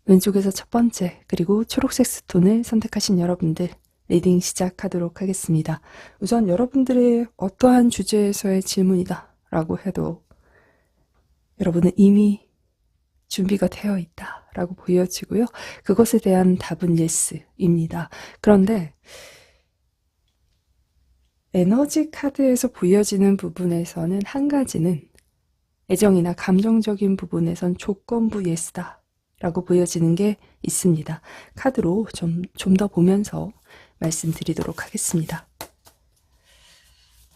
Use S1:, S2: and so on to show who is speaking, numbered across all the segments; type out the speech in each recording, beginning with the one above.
S1: 왼쪽에서 첫 번째, 그리고 초록색 스톤을 선택하신 여러분들, 리딩 시작하도록 하겠습니다. 우선 여러분들의 어떠한 주제에서의 질문이다 라고 해도 여러분은 이미 준비가 되어 있다 라고 보여지고요. 그것에 대한 답은 예스입니다. 그런데 에너지 카드에서 보여지는 부분에서는 한 가지는 애정이나 감정적인 부분에선 조건부 예스다 라고 보여지는 게 있습니다. 카드로 좀 더 보면서 말씀드리도록 하겠습니다.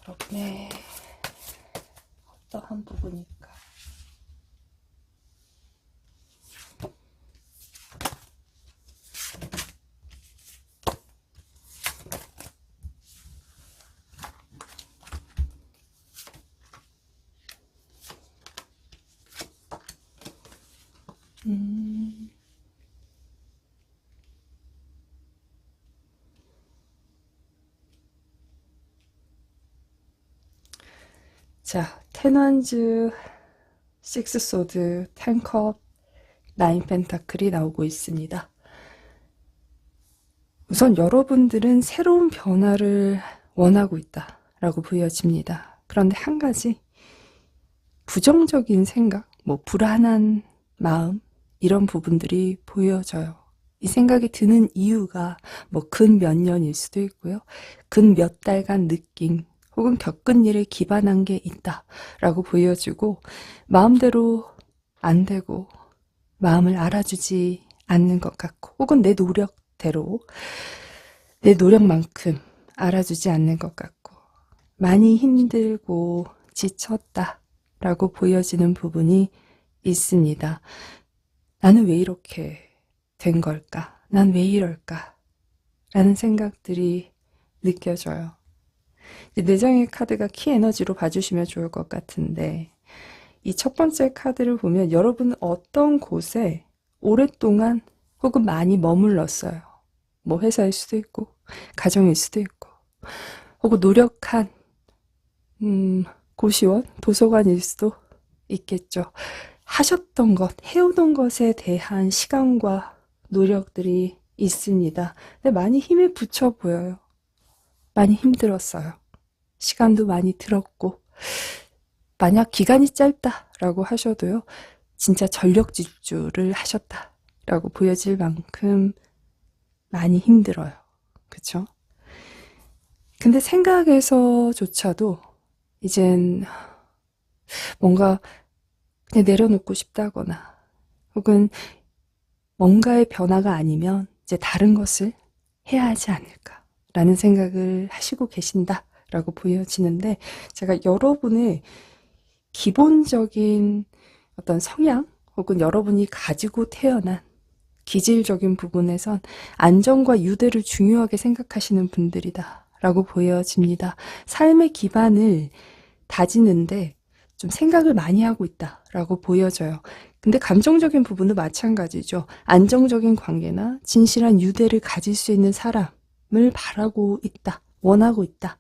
S1: 여러분의 어떠한 부분일까? 자, 텐완즈, 식스 소드, 텐컵, 나인 펜타클이 나오고 있습니다. 우선 여러분들은 새로운 변화를 원하고 있다라고 보여집니다. 그런데 한 가지 부정적인 생각, 불안한 마음 이런 부분들이 보여져요. 이 생각이 드는 이유가 근 몇 년일 수도 있고요. 근 몇 달간 느낀 혹은 겪은 일에 기반한 게 있다라고 보여지고 마음대로 안 되고 마음을 알아주지 않는 것 같고 혹은 내 노력대로 내 노력만큼 알아주지 않는 것 같고 많이 힘들고 지쳤다라고 보여지는 부분이 있습니다. 나는 왜 이렇게 된 걸까? 난 왜 이럴까? 라는 생각들이 느껴져요. 내정의 카드가 키 에너지로 봐주시면 좋을 것 같은데 이 첫 번째 카드를 보면 여러분은 어떤 곳에 오랫동안 혹은 많이 머물렀어요. 회사일 수도 있고 가정일 수도 있고 혹은 노력한 고시원, 도서관일 수도 있겠죠. 하셨던 것, 해오던 것에 대한 시간과 노력들이 있습니다. 근데 많이 힘에 부쳐 보여요. 많이 힘들었어요. 시간도 많이 들었고 만약 기간이 짧다라고 하셔도요. 진짜 전력 질주를 하셨다라고 보여질 만큼 많이 힘들어요. 그쵸? 근데 생각에서조차도 이젠 뭔가 그냥 내려놓고 싶다거나 혹은 뭔가의 변화가 아니면 이제 다른 것을 해야 하지 않을까라는 생각을 하시고 계신다라고 보여지는데 제가 여러분의 기본적인 어떤 성향 혹은 여러분이 가지고 태어난 기질적인 부분에선 안정과 유대를 중요하게 생각하시는 분들이다 라고 보여집니다. 삶의 기반을 다지는데 좀 생각을 많이 하고 있다 라고 보여져요. 근데 감정적인 부분도 마찬가지죠. 안정적인 관계나 진실한 유대를 가질 수 있는 사람을 바라고 있다, 원하고 있다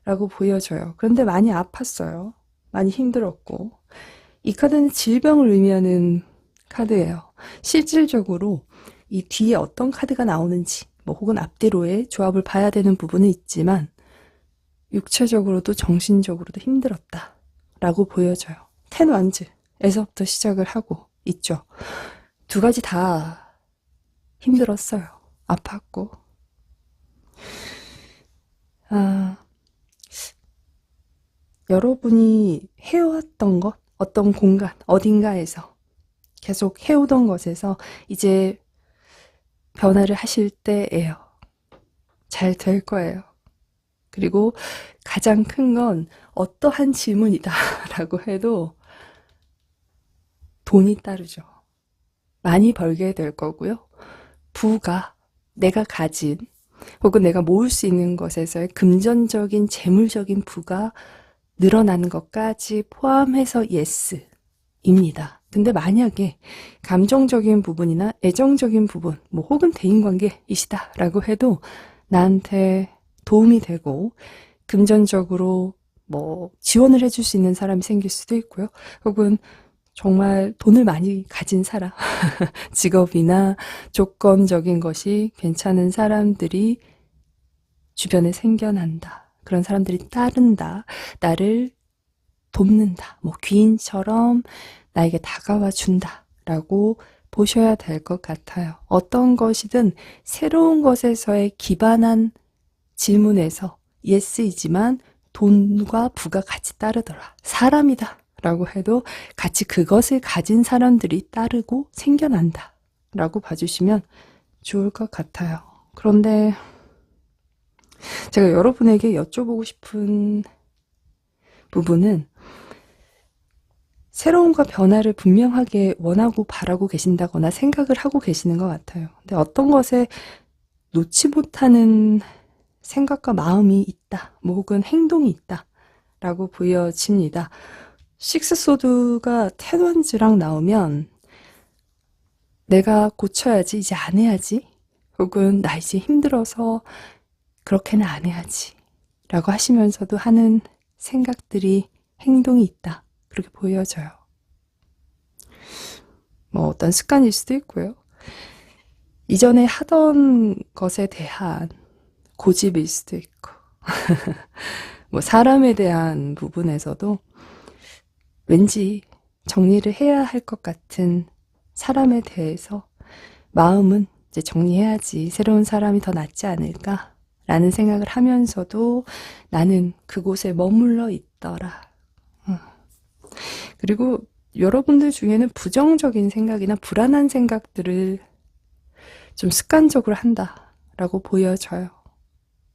S1: 라고 보여져요. 그런데 많이 아팠어요. 많이 힘들었고 이 카드는 질병을 의미하는 카드예요. 실질적으로 이 뒤에 어떤 카드가 나오는지 혹은 앞뒤로의 조합을 봐야 되는 부분은 있지만 육체적으로도 정신적으로도 힘들었다 라고 보여져요. 텐 완즈에서부터 시작을 하고 있죠. 두 가지 다 힘들었어요. 아팠고 여러분이 해왔던 것, 어떤 공간, 어딘가에서 계속 해오던 것에서 이제 변화를 하실 때예요. 잘 될 거예요. 그리고 가장 큰 건 어떠한 질문이다 라고 해도 돈이 따르죠. 많이 벌게 될 거고요. 부가 내가 가진 혹은 내가 모을 수 있는 것에서의 금전적인 재물적인 부가 늘어나는 것까지 포함해서 예스입니다. 근데 만약에 감정적인 부분이나 애정적인 부분 혹은 대인관계이시다 라고 해도 나한테 도움이 되고 금전적으로 지원을 해줄 수 있는 사람이 생길 수도 있고요. 혹은 정말 돈을 많이 가진 사람, 직업이나 조건적인 것이 괜찮은 사람들이 주변에 생겨난다. 그런 사람들이 따른다. 나를 돕는다. 귀인처럼 나에게 다가와 준다. 라고 보셔야 될 것 같아요. 어떤 것이든 새로운 것에서의 기반한 질문에서 예스이지만 돈과 부가 같이 따르더라. 사람이다. 라고 해도 같이 그것을 가진 사람들이 따르고 생겨난다. 라고 봐주시면 좋을 것 같아요. 그런데 제가 여러분에게 여쭤보고 싶은 부분은 새로움과 변화를 분명하게 원하고 바라고 계신다거나 생각을 하고 계시는 것 같아요. 근데 어떤 것에 놓지 못하는 생각과 마음이 있다, 혹은 행동이 있다 라고 보여집니다. 식스소드가 텐원즈랑 나오면 내가 고쳐야지, 이제 안 해야지, 혹은 나 이제 힘들어서 그렇게는 안 해야지 라고 하시면서도 하는 생각들이, 행동이 있다 그렇게 보여져요. 어떤 습관일 수도 있고요. 이전에 하던 것에 대한 고집일 수도 있고, 뭐 사람에 대한 부분에서도 왠지 정리를 해야 할 것 같은 사람에 대해서 마음은 이제 정리해야지 새로운 사람이 더 낫지 않을까라는 생각을 하면서도 나는 그곳에 머물러 있더라. 그리고 여러분들 중에는 부정적인 생각이나 불안한 생각들을 좀 습관적으로 한다라고 보여져요.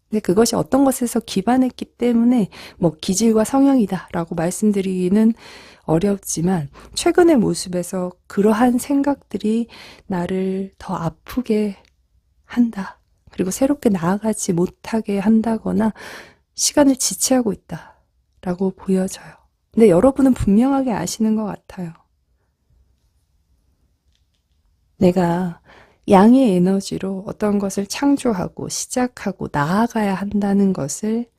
S1: 근데 그것이 어떤 것에서 기반했기 때문에 뭐 기질과 성향이다라고 말씀드리기는 어렵지만 최근의 모습에서 그러한 생각들이 나를 더 아프게 한다. 그리고 새롭게 나아가지 못하게 한다거나 시간을 지체하고 있다라고 보여져요. 근데 여러분은 분명하게 아시는 것 같아요. 내가 양의 에너지로 어떤 것을 창조하고 시작하고 나아가야 한다는 것을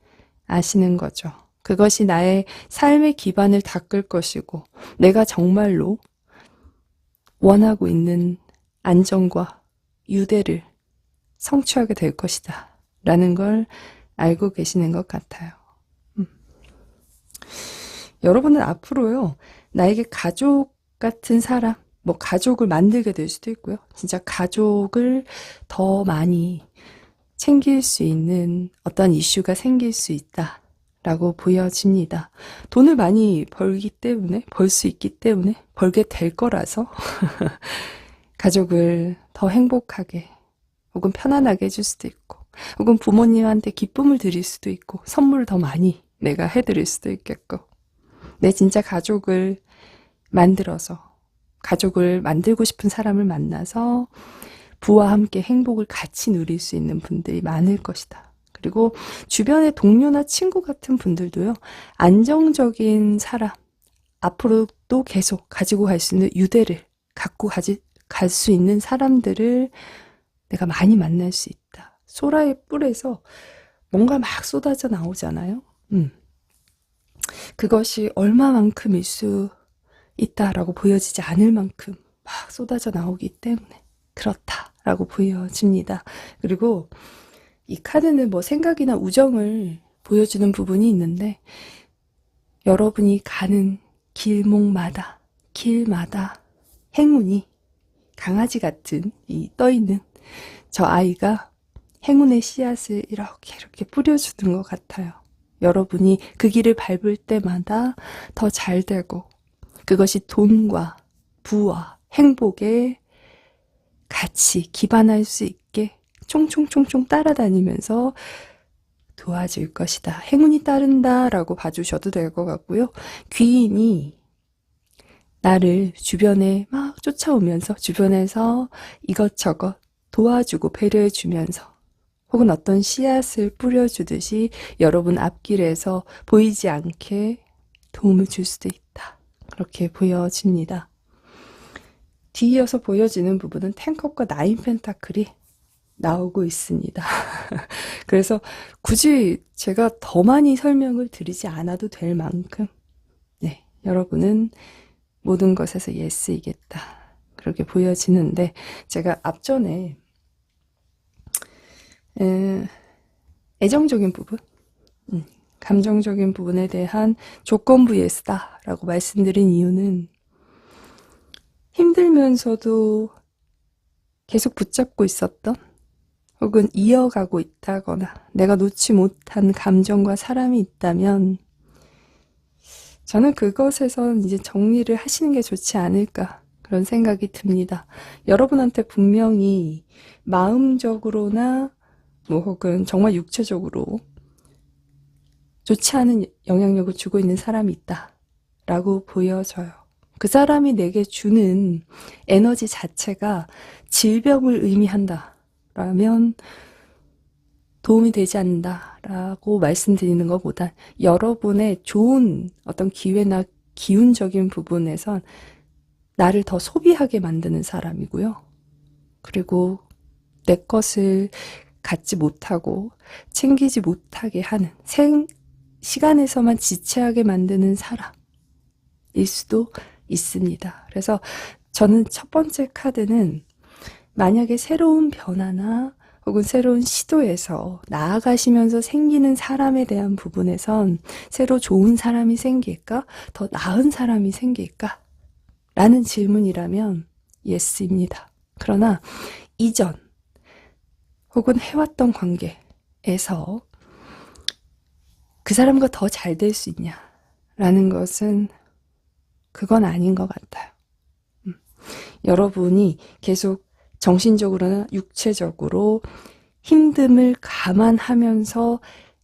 S1: 아시는 거죠. 그것이 나의 삶의 기반을 닦을 것이고 내가 정말로 원하고 있는 안정과 유대를 성취하게 될 것이다 라는 걸 알고 계시는 것 같아요. 여러분은 앞으로요, 나에게 가족 같은 사람, 뭐 가족을 만들게 될 수도 있고요. 진짜 가족을 더 많이 챙길 수 있는 어떤 이슈가 생길 수 있다라고 보여집니다. 돈을 많이 벌기 때문에, 벌 수 있기 때문에, 벌게 될 거라서 가족을 더 행복하게 혹은 편안하게 해줄 수도 있고, 혹은 부모님한테 기쁨을 드릴 수도 있고, 선물을 더 많이 내가 해드릴 수도 있겠고, 내 진짜 가족을 만들어서, 가족을 만들고 싶은 사람을 만나서 부와 함께 행복을 같이 누릴 수 있는 분들이 많을 것이다. 그리고 주변의 동료나 친구 같은 분들도요, 안정적인 사람, 앞으로도 계속 가지고 갈 수 있는 유대를 갖고 갈 수 있는 사람들을 내가 많이 만날 수 있다. 소라의 뿔에서 뭔가 막 쏟아져 나오잖아요. 그것이 얼마만큼일 수 있다라고 보여지지 않을 만큼 막 쏟아져 나오기 때문에 그렇다라고 보여집니다. 그리고 이 카드는 뭐 생각이나 우정을 보여주는 부분이 있는데 여러분이 가는 길목마다 길마다 행운이 강아지 같은 이 떠있는 저 아이가 행운의 씨앗을 이렇게 뿌려주는 것 같아요. 여러분이 그 길을 밟을 때마다 더 잘 되고 그것이 돈과 부와 행복에 같이 기반할 수 있게 총총총총 따라다니면서 도와줄 것이다. 행운이 따른다라고 봐주셔도 될 것 같고요. 귀인이 나를 주변에 막 쫓아오면서 주변에서 이것저것 도와주고 배려해주면서 혹은 어떤 씨앗을 뿌려주듯이 여러분 앞길에서 보이지 않게 도움을 줄 수도 있다. 그렇게 보여집니다. 뒤이어서 보여지는 부분은 10컵과 9 펜타클이 나오고 있습니다. 그래서 굳이 제가 더 많이 설명을 드리지 않아도 될 만큼 네, 여러분은 모든 것에서 예스이겠다. 그렇게 보여지는데 제가 앞전에 애정적인 부분, 감정적인 부분에 대한 조건부 예스다라고 말씀드린 이유는 힘들면서도 계속 붙잡고 있었던 혹은 이어가고 있다거나 내가 놓지 못한 감정과 사람이 있다면 저는 그것에선 이제 정리를 하시는 게 좋지 않을까 그런 생각이 듭니다. 여러분한테 분명히 마음적으로나 뭐 혹은 정말 육체적으로 좋지 않은 영향력을 주고 있는 사람이 있다 라고 보여져요. 그 사람이 내게 주는 에너지 자체가 질병을 의미한다 라면 도움이 되지 않는다라고 말씀드리는 것보다 여러분의 좋은 어떤 기회나 기운적인 부분에선 나를 더 소비하게 만드는 사람이고요. 그리고 내 것을 갖지 못하고 챙기지 못하게 하는 시간에서만 지체하게 만드는 사람일 수도 있습니다. 그래서 저는 첫 번째 카드는 만약에 새로운 변화나 혹은 새로운 시도에서 나아가시면서 생기는 사람에 대한 부분에선 새로 좋은 사람이 생길까? 더 나은 사람이 생길까? 라는 질문이라면 예스입니다. 그러나 이전 혹은 해왔던 관계에서 그 사람과 더 잘 될 수 있냐? 라는 것은 그건 아닌 것 같아요. 여러분이 계속 정신적으로나 육체적으로 힘듦을 감안하면서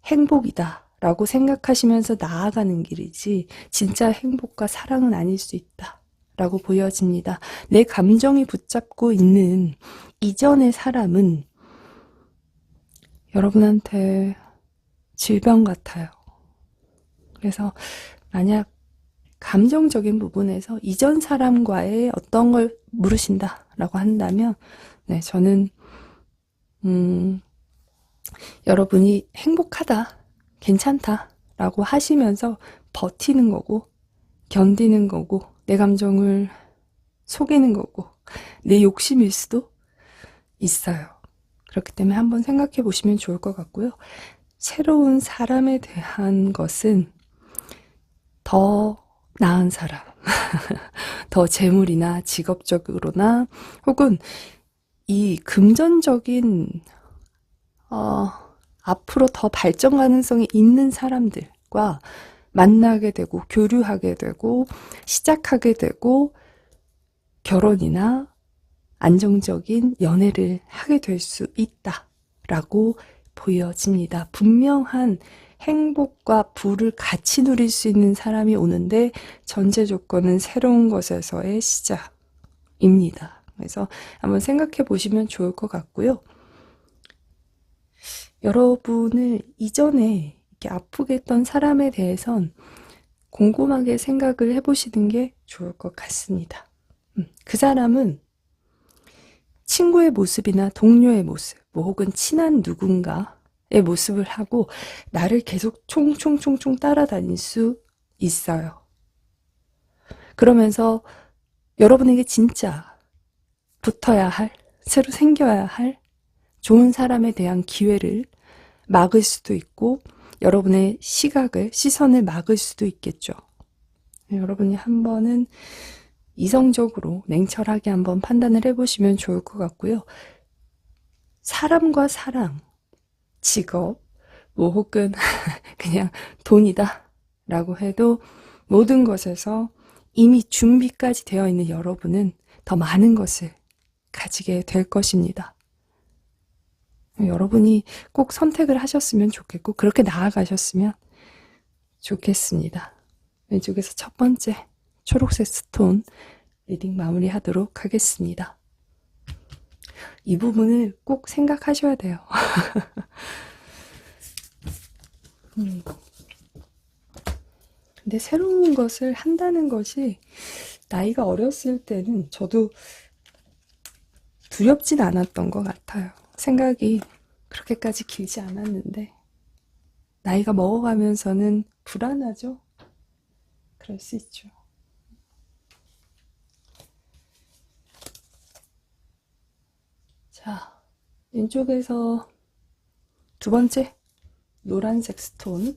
S1: 행복이다 라고 생각하시면서 나아가는 길이지 진짜 행복과 사랑은 아닐 수 있다 라고 보여집니다. 내 감정이 붙잡고 있는 이전의 사람은 여러분한테 질병 같아요. 그래서 만약 감정적인 부분에서 이전 사람과의 어떤 걸 물으신다라고 한다면, 네, 저는 여러분이 행복하다, 괜찮다라고 하시면서 버티는 거고, 견디는 거고, 내 감정을 속이는 거고, 내 욕심일 수도 있어요. 그렇기 때문에 한번 생각해 보시면 좋을 것 같고요. 새로운 사람에 대한 것은 더 나은 사람, 더 재물이나 직업적으로나 혹은 이 금전적인 앞으로 더 발전 가능성이 있는 사람들과 만나게 되고 교류하게 되고 시작하게 되고 결혼이나 안정적인 연애를 하게 될 수 있다라고 보여집니다. 분명한 행복과 부를 같이 누릴 수 있는 사람이 오는데 전제 조건은 새로운 것에서의 시작입니다. 그래서 한번 생각해 보시면 좋을 것 같고요. 여러분을 이전에 이렇게 아프게 했던 사람에 대해선 곰곰하게 생각을 해보시는 게 좋을 것 같습니다. 그 사람은 친구의 모습이나 동료의 모습, 혹은 친한 누군가의 모습을 하고 나를 계속 총총총총 따라다닐 수 있어요. 그러면서 여러분에게 진짜 붙어야 할, 새로 생겨야 할 좋은 사람에 대한 기회를 막을 수도 있고 여러분의 시선을 막을 수도 있겠죠. 여러분이 한 번은 이성적으로 냉철하게 한번 판단을 해보시면 좋을 것 같고요. 사람과 사랑, 직업, 혹은 그냥 돈이다 라고 해도 모든 것에서 이미 준비까지 되어 있는 여러분은 더 많은 것을 가지게 될 것입니다. 여러분이 꼭 선택을 하셨으면 좋겠고 그렇게 나아가셨으면 좋겠습니다. 왼쪽에서 첫 번째 초록색 스톤 리딩 마무리하도록 하겠습니다. 이 부분을 꼭 생각하셔야 돼요. 근데 새로운 것을 한다는 것이 나이가 어렸을 때는 저도 두렵진 않았던 것 같아요. 생각이 그렇게까지 길지 않았는데 나이가 먹어가면서는 불안하죠. 그럴 수 있죠. 자, 왼쪽에서 두 번째 노란색 스톤.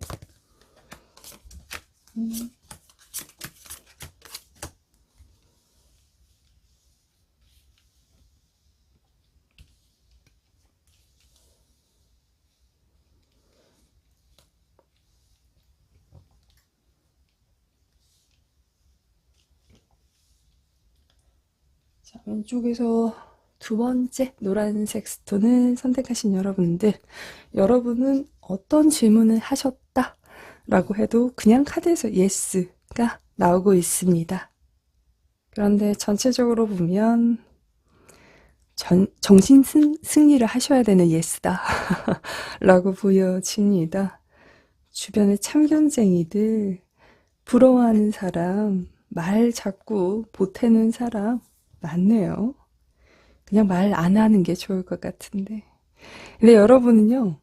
S1: 자, 왼쪽에서 두 번째 노란색 스톤을 선택하신 여러분은 어떤 질문을 하셨다 라고 해도 그냥 카드에서 예스가 나오고 있습니다. 그런데 전체적으로 보면 정신 승리를 하셔야 되는 예스다 라고 보여집니다. 주변에 참견쟁이들, 부러워하는 사람, 말 자꾸 보태는 사람 많네요. 그냥 말 안 하는 게 좋을 것 같은데. 근데 여러분은요,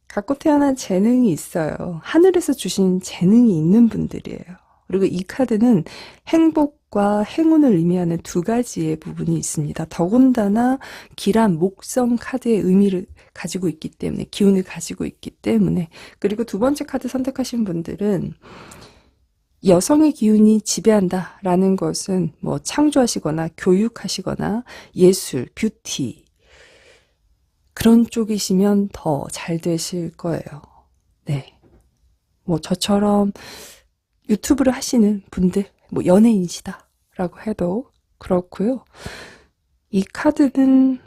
S1: 갖고 태어난 재능이 있어요. 하늘에서 주신 재능이 있는 분들이에요. 그리고 이 카드는 행복과 행운을 의미하는 두 가지의 부분이 있습니다. 더군다나 기란 목성 카드의 의미를 가지고 있기 때문에, 기운을 가지고 있기 때문에. 그리고 두 번째 카드 선택하신 분들은 여성의 기운이 지배한다라는 것은 뭐 창조하시거나 교육하시거나 예술, 뷰티 그런 쪽이시면 더 잘 되실 거예요. 네. 뭐 저처럼 유튜브를 하시는 분들, 뭐 연예인이시다라고 해도 그렇고요. 이 카드는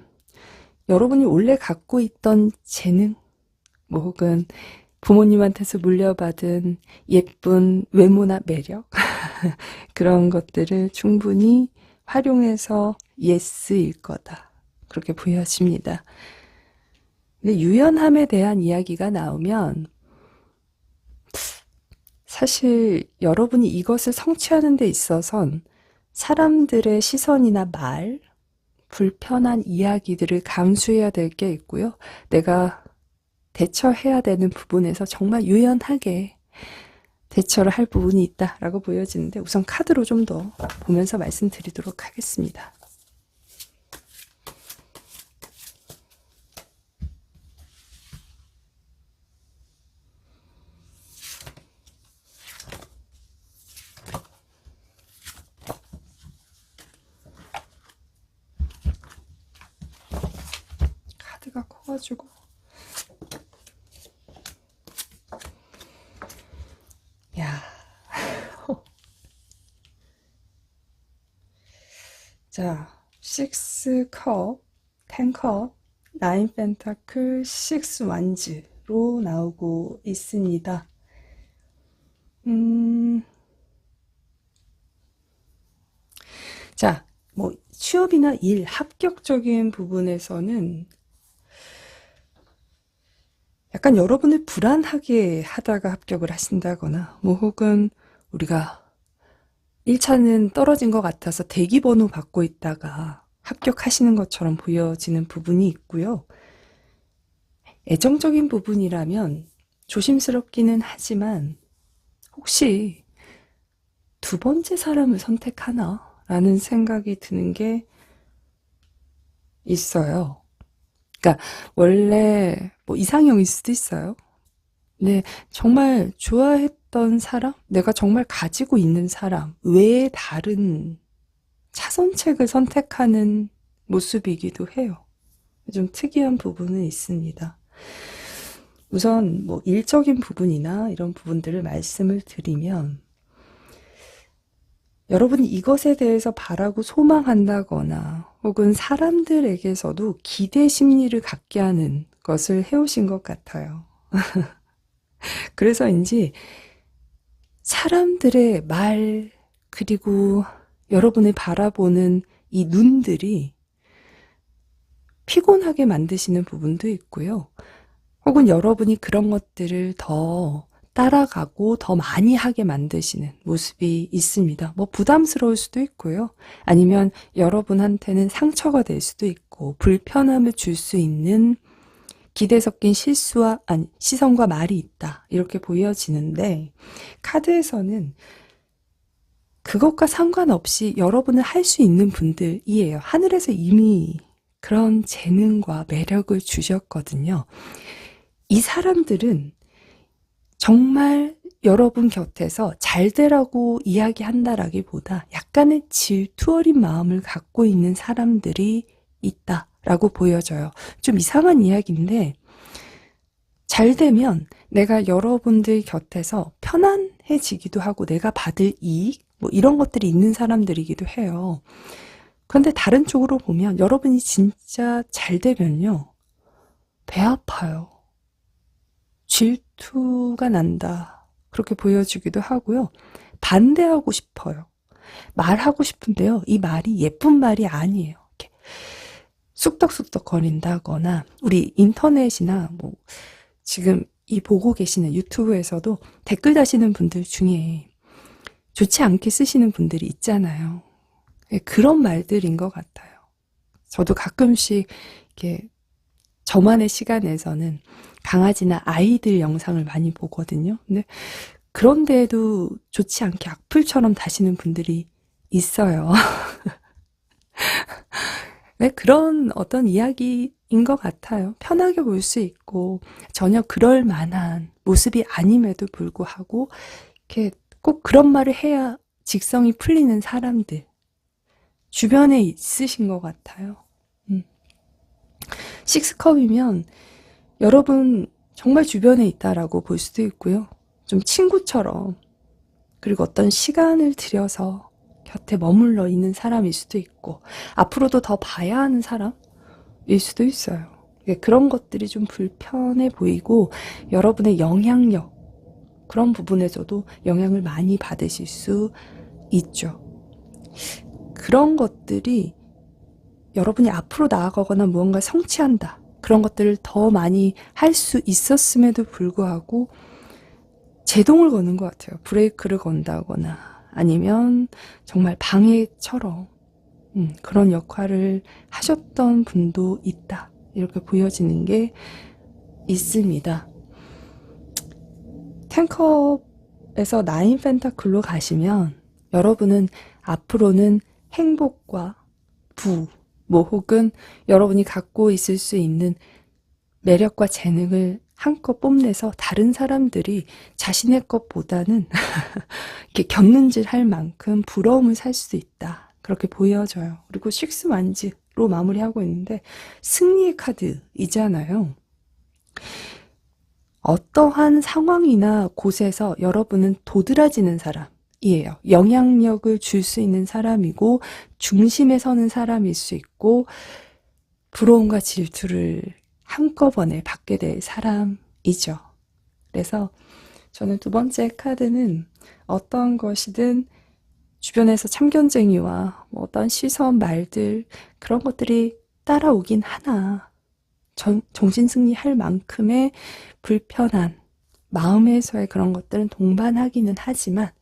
S1: 여러분이 원래 갖고 있던 재능, 뭐 혹은 부모님한테서 물려받은 예쁜 외모나 매력 그런 것들을 충분히 활용해서 예스일 거다. 그렇게 보여집니다. 근데 유연함에 대한 이야기가 나오면 사실 여러분이 이것을 성취하는 데 있어선 사람들의 시선이나 말, 불편한 이야기들을 감수해야 될 게 있고요. 내가 대처해야 되는 부분에서 정말 유연하게 대처를 할 부분이 있다라고 보여지는데 우선 카드로 좀 더 보면서 말씀드리도록 하겠습니다. 카드가 커가지고 야. 자, 6컵, 10컵, 9 펜타클, 6 완즈로 나오고 있습니다. 자, 뭐 취업이나 일, 합격적인 부분에서는 약간 여러분을 불안하게 하다가 합격을 하신다거나 뭐 혹은 우리가 1차는 떨어진 것 같아서 대기번호 받고 있다가 합격하시는 것처럼 보여지는 부분이 있고요. 애정적인 부분이라면 조심스럽기는 하지만 혹시 두 번째 사람을 선택하나? 라는 생각이 드는 게 있어요. 그러니까 원래 뭐 이상형일 수도 있어요. 네, 정말 좋아했던 사람, 내가 정말 가지고 있는 사람 외에 다른 차선책을 선택하는 모습이기도 해요. 좀 특이한 부분은 있습니다. 우선 뭐 일적인 부분이나 이런 부분들을 말씀을 드리면 여러분이 이것에 대해서 바라고 소망한다거나 혹은 사람들에게서도 기대 심리를 갖게 하는 것을 해오신 것 같아요. 그래서인지 사람들의 말 그리고 여러분을 바라보는 이 눈들이 피곤하게 만드시는 부분도 있고요. 혹은 여러분이 그런 것들을 더 따라가고 더 많이 하게 만드시는 모습이 있습니다. 뭐 부담스러울 수도 있고요. 아니면 여러분한테는 상처가 될 수도 있고 불편함을 줄 수 있는 기대 섞인 실수와 시선과 말이 있다. 이렇게 보여지는데 카드에서는 그것과 상관없이 여러분을 할 수 있는 분들이에요. 하늘에서 이미 그런 재능과 매력을 주셨거든요. 이 사람들은 정말 여러분 곁에서 잘 되라고 이야기한다라기보다 약간의 질투 어린 마음을 갖고 있는 사람들이 있다라고 보여져요. 좀 이상한 이야기인데 잘 되면 내가 여러분들 곁에서 편안해지기도 하고 내가 받을 이익 뭐 이런 것들이 있는 사람들이기도 해요. 그런데 다른 쪽으로 보면 여러분이 진짜 잘 되면요. 배 아파요. 질투가 난다. 그렇게 보여지기도 하고요. 반대하고 싶어요. 말하고 싶은데요. 이 말이 예쁜 말이 아니에요. 이렇게 쑥덕쑥덕 거린다거나 우리 인터넷이나 뭐 지금 이 보고 계시는 유튜브에서도 댓글 다시는 분들 중에 좋지 않게 쓰시는 분들이 있잖아요. 그런 말들인 것 같아요. 저도 가끔씩 이렇게 저만의 시간에서는 강아지나 아이들 영상을 많이 보거든요. 근데 그런데도 좋지 않게 악플처럼 다시는 분들이 있어요. 네, 그런 어떤 이야기인 것 같아요. 편하게 볼 수 있고 전혀 그럴 만한 모습이 아님에도 불구하고 이렇게 꼭 그런 말을 해야 직성이 풀리는 사람들 주변에 있으신 것 같아요. 식스컵이면 여러분 정말 주변에 있다라고 볼 수도 있고요. 좀 친구처럼, 그리고 어떤 시간을 들여서 곁에 머물러 있는 사람일 수도 있고, 앞으로도 더 봐야 하는 사람일 수도 있어요. 그런 것들이 좀 불편해 보이고, 여러분의 영향력, 그런 부분에서도 영향을 많이 받으실 수 있죠. 그런 것들이 여러분이 앞으로 나아가거나 무언가 성취한다, 그런 것들을 더 많이 할 수 있었음에도 불구하고 제동을 거는 것 같아요. 브레이크를 건다거나 아니면 정말 방해처럼 그런 역할을 하셨던 분도 있다, 이렇게 보여지는 게 있습니다. 텐컵에서 나인 펜타클로 가시면 여러분은 앞으로는 행복과 부, 혹은 여러분이 갖고 있을 수 있는 매력과 재능을 한껏 뽐내서 다른 사람들이 자신의 것보다는 이렇게 곁눈질 할 만큼 부러움을 살 수 있다, 그렇게 보여져요. 그리고 식스 완즈로 마무리하고 있는데 승리의 카드이잖아요. 어떠한 상황이나 곳에서 여러분은 도드라지는 사람이에요. 영향력을 줄 수 있는 사람이고 중심에 서는 사람일 수 있고 부러움과 질투를 한꺼번에 받게 될 사람이죠. 그래서 저는 두 번째 카드는 어떤 것이든 주변에서 참견쟁이와 어떤 시선, 말들, 그런 것들이 따라오긴 하나 정신승리할 만큼의 불편한 마음에서의 그런 것들은 동반하기는 하지만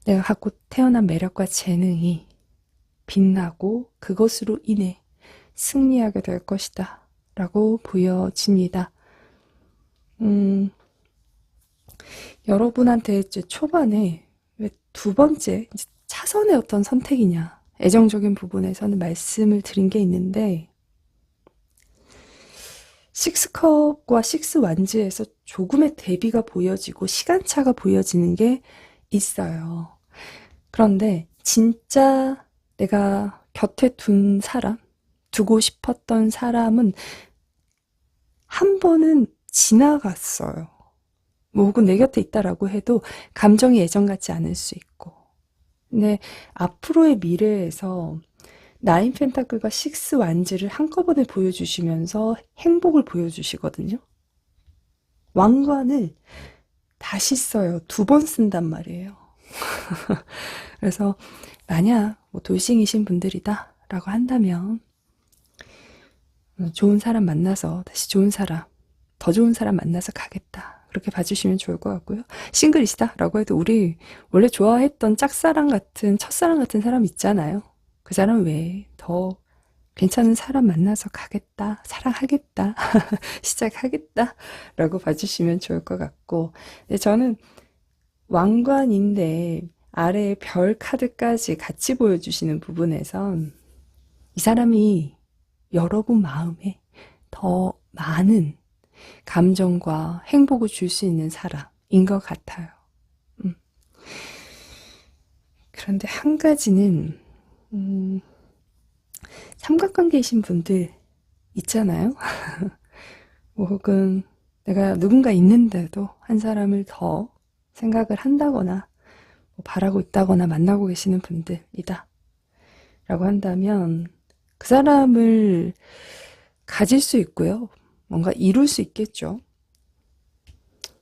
S1: 내가 갖고 태어난 매력과 재능이 빛나고 그것으로 인해 승리하게 될 것이다 라고 보여집니다. 여러분한테 이제 초반에 왜 두 번째 차선의 어떤 선택이냐, 애정적인 부분에서는 말씀을 드린 게 있는데 식스컵과 식스 완즈에서 조금의 대비가 보여지고 시간차가 보여지는 게 있어요. 그런데 진짜 내가 곁에 둔 사람, 두고 싶었던 사람은 한 번은 지나갔어요. 혹은 내 곁에 있다라고 해도 감정이 예전 같지 않을 수 있고, 근데 앞으로의 미래에서 나인 펜타클과 식스 완즈를 한꺼번에 보여주시면서 행복을 보여주시거든요. 왕관을 다시 써요. 두 번 쓴단 말이에요. 그래서 만약 돌싱이신 분들이다 라고 한다면 좋은 사람 만나서 다시 좋은 사람, 더 좋은 사람 만나서 가겠다, 그렇게 봐주시면 좋을 것 같고요. 싱글이시다 라고 해도 우리 원래 좋아했던 짝사랑 같은, 첫사랑 같은 사람 있잖아요. 그 사람 외에 더 괜찮은 사람 만나서 가겠다, 사랑하겠다, 시작하겠다 라고 봐주시면 좋을 것 같고, 저는 왕관인데 아래에 별 카드까지 같이 보여주시는 부분에선 이 사람이 여러분 마음에 더 많은 감정과 행복을 줄 수 있는 사람인 것 같아요. 그런데 한 가지는 삼각관계이신 분들 있잖아요. 혹은 내가 누군가 있는데도 한 사람을 더 생각을 한다거나 바라고 있다거나 만나고 계시는 분들이다 라고 한다면 그 사람을 가질 수 있고요, 뭔가 이룰 수 있겠죠.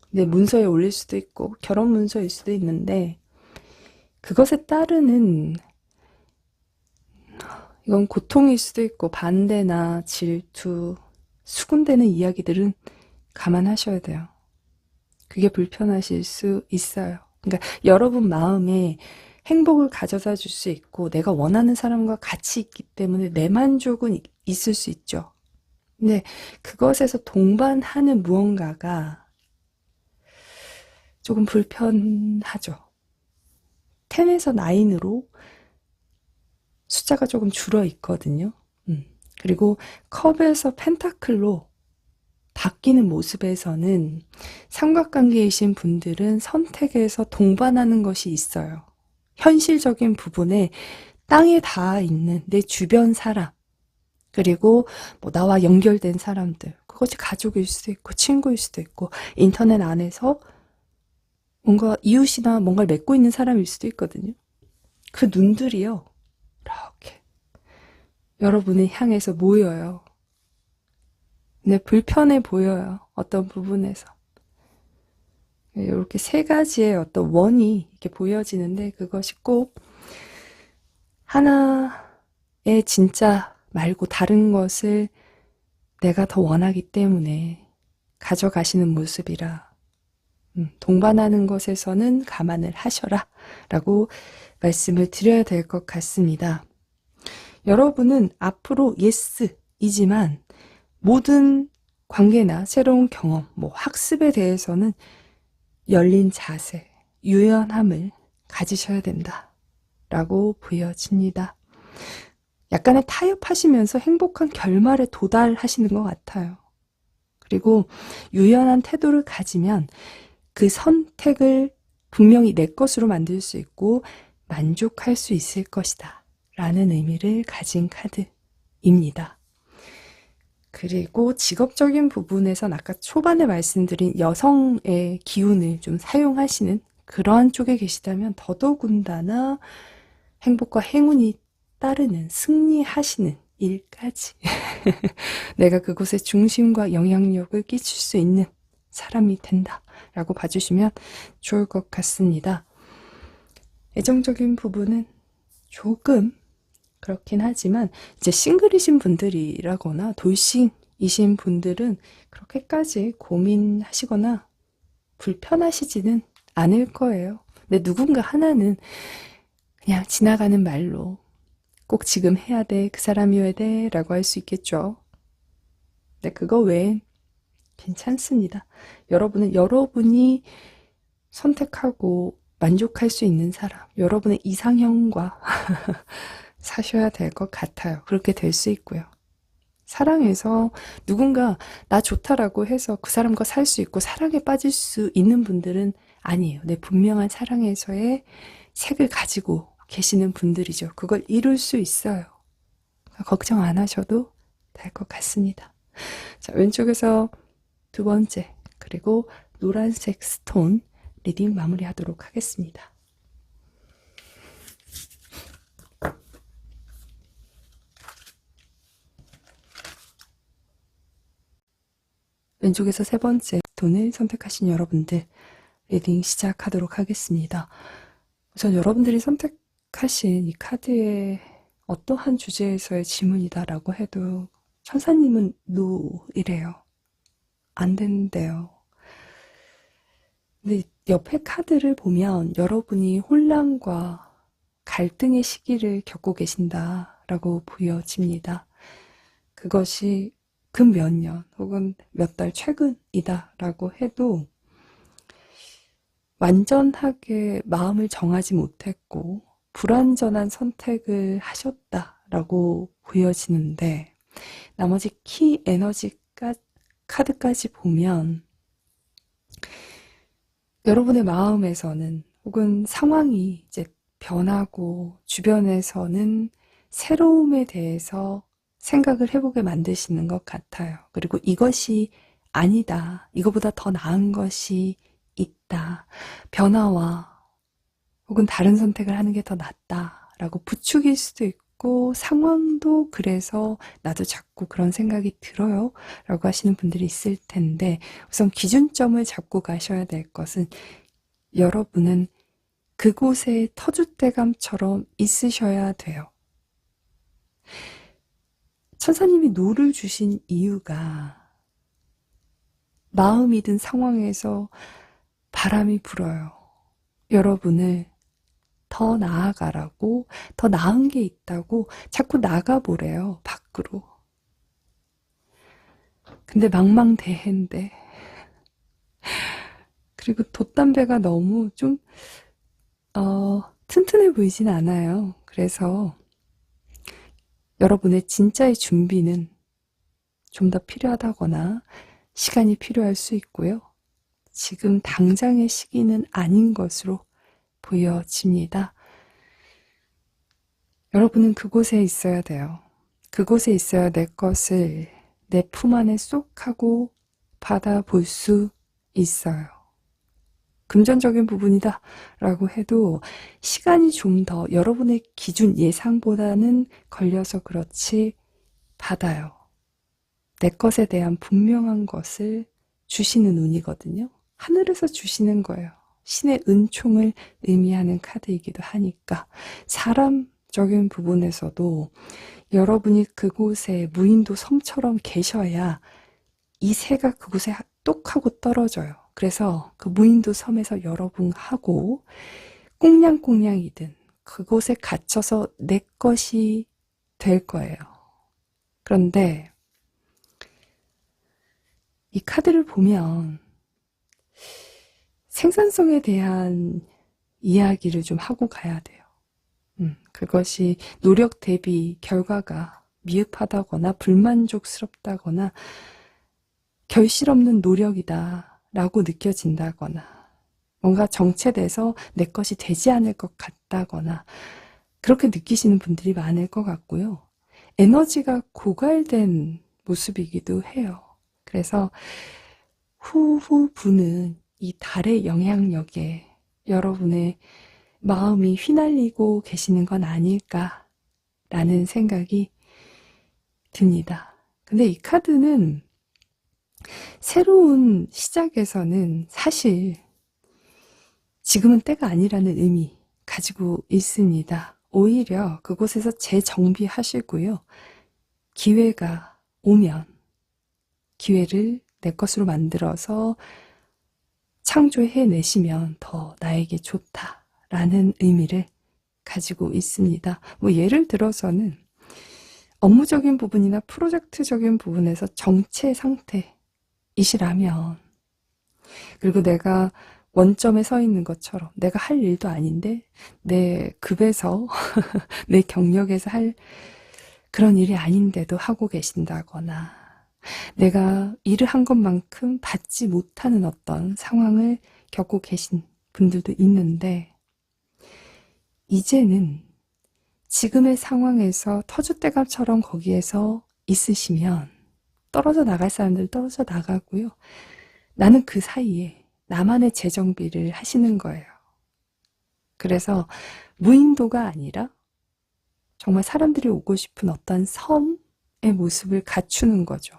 S1: 내 문서에 올릴 수도 있고 결혼 문서일 수도 있는데 그것에 따르는 이건 고통일 수도 있고 반대나 질투, 수군대는 이야기들은 감안하셔야 돼요. 그게 불편하실 수 있어요. 그러니까 여러분 마음에 행복을 가져다 줄 수 있고 내가 원하는 사람과 같이 있기 때문에 내 만족은 있을 수 있죠. 근데 그것에서 동반하는 무언가가 조금 불편하죠. 10에서 9으로 숫자가 조금 줄어 있거든요. 그리고 컵에서 펜타클로 바뀌는 모습에서는 삼각관계이신 분들은 선택에서 동반하는 것이 있어요. 현실적인 부분에 땅에 닿아 있는 내 주변 사람, 그리고 뭐 나와 연결된 사람들, 그것이 가족일 수도 있고 친구일 수도 있고 인터넷 안에서 뭔가 이웃이나 뭔가를 맺고 있는 사람일 수도 있거든요. 그 눈들이요, 이렇게 여러분을 향해서 모여요. 근데 불편해 보여요. 어떤 부분에서. 이렇게 세 가지의 어떤 원이 이렇게 보여지는데, 그것이 꼭 하나의 진짜 말고 다른 것을 내가 더 원하기 때문에 가져가시는 모습이라, 동반하는 것에서는 감안을 하셔라 라고 말씀을 드려야 될 것 같습니다. 여러분은 앞으로 예스이지만 모든 관계나 새로운 경험, 뭐 학습에 대해서는 열린 자세, 유연함을 가지셔야 된다 라고 보여집니다. 약간의 타협하시면서 행복한 결말에 도달하시는 것 같아요. 그리고 유연한 태도를 가지면 그 선택을 분명히 내 것으로 만들 수 있고 만족할 수 있을 것이다 라는 의미를 가진 카드입니다. 그리고 직업적인 부분에선 아까 초반에 말씀드린 여성의 기운을 좀 사용하시는 그러한 쪽에 계시다면 더더군다나 행복과 행운이 따르는, 승리하시는 일까지 내가 그곳에 중심과 영향력을 끼칠 수 있는 사람이 된다 라고 봐주시면 좋을 것 같습니다. 애정적인 부분은 조금 그렇긴 하지만 이제 싱글이신 분들이라거나 돌싱이신 분들은 그렇게까지 고민하시거나 불편하시지는 않을 거예요. 근데 누군가 하나는 그냥 지나가는 말로 꼭 지금 해야 돼, 그 사람이어야 돼 라고 할 수 있겠죠. 근데 그거 외엔 괜찮습니다. 여러분은 여러분이 선택하고 만족할 수 있는 사람, 여러분의 이상형과 사셔야 될 것 같아요. 그렇게 될 수 있고요. 사랑해서 누군가 나 좋다라고 해서 그 사람과 살 수 있고 사랑에 빠질 수 있는 분들은 아니에요. 내 분명한 사랑에서의 색을 가지고 계시는 분들이죠. 그걸 이룰 수 있어요. 걱정 안 하셔도 될 것 같습니다. 자, 왼쪽에서 두 번째, 그리고 노란색 스톤 리딩 마무리하도록 하겠습니다. 왼쪽에서 세 번째 스톤을 선택하신 여러분들 리딩 시작하도록 하겠습니다. 우선 여러분들이 선택하신 이 카드의 어떠한 주제에서의 질문이다라고 해도 천사님은 노이래요. 안 된대요. 근데 옆에 카드를 보면 여러분이 혼란과 갈등의 시기를 겪고 계신다라고 보여집니다. 그것이 그 몇 년 혹은 몇 달 최근이다라고 해도 완전하게 마음을 정하지 못했고 불완전한 선택을 하셨다라고 보여지는데, 나머지 키 에너지 카드까지 보면 여러분의 마음에서는 혹은 상황이 이제 변하고 주변에서는 새로움에 대해서 생각을 해보게 만드시는 것 같아요. 그리고 이것이 아니다, 이거보다 더 나은 것이 있다, 변화와 혹은 다른 선택을 하는 게 더 낫다라고 부추길 수도 있고, 상황도 그래서 나도 자꾸 그런 생각이 들어요 라고 하시는 분들이 있을 텐데, 우선 기준점을 잡고 가셔야 될 것은 여러분은 그곳에 터줏대감처럼 있으셔야 돼요. 천사님이 노를 주신 이유가 마음이 든 상황에서 바람이 불어요. 여러분을 더 나아가라고, 더 나은 게 있다고 자꾸 나가보래요, 밖으로. 근데 망망대해인데 그리고 돛담배가 너무 좀 튼튼해 보이진 않아요. 그래서 여러분의 진짜의 준비는 좀 더 필요하다거나 시간이 필요할 수 있고요. 지금 당장의 시기는 아닌 것으로 보여집니다. 여러분은 그곳에 있어야 돼요. 그곳에 있어야 내 것을 내 품 안에 쏙 하고 받아볼 수 있어요. 금전적인 부분이다 라고 해도 시간이 좀 더 여러분의 기준 예상보다는 걸려서 그렇지 받아요. 내 것에 대한 분명한 것을 주시는 운이거든요. 하늘에서 주시는 거예요. 신의 은총을 의미하는 카드이기도 하니까 사람적인 부분에서도 여러분이 그곳에 무인도 섬처럼 계셔야 이 새가 그곳에 똑 하고 떨어져요. 그래서 그 무인도 섬에서 여러분하고 꽁냥꽁냥이든 그곳에 갇혀서 내 것이 될 거예요. 그런데 이 카드를 보면 생산성에 대한 이야기를 좀 하고 가야 돼요. 그것이 노력 대비 결과가 미흡하다거나 불만족스럽다거나 결실 없는 노력이다 라고 느껴진다거나 뭔가 정체돼서 내 것이 되지 않을 것 같다거나 그렇게 느끼시는 분들이 많을 것 같고요. 에너지가 고갈된 모습이기도 해요. 그래서 후후부는 이 달의 영향력에 여러분의 마음이 휘날리고 계시는 건 아닐까라는 생각이 듭니다. 근데 이 카드는 새로운 시작에서는 사실 지금은 때가 아니라는 의미 가지고 있습니다. 오히려 그곳에서 재정비하시고요. 기회가 오면 기회를 내 것으로 만들어서 창조해내시면 더 나에게 좋다라는 의미를 가지고 있습니다. 뭐 예를 들어서는 업무적인 부분이나 프로젝트적인 부분에서 정체 상태이시라면 그리고 내가 원점에 서 있는 것처럼 내가 할 일도 아닌데 내 급에서 내 경력에서 할 그런 일이 아닌데도 하고 계신다거나 내가 일을 한 것만큼 받지 못하는 어떤 상황을 겪고 계신 분들도 있는데 이제는 지금의 상황에서 터줏대감처럼 거기에서 있으시면 떨어져 나갈 사람들 떨어져 나가고요. 나는 그 사이에 나만의 재정비를 하시는 거예요. 그래서 무인도가 아니라 정말 사람들이 오고 싶은 어떤 섬의 모습을 갖추는 거죠.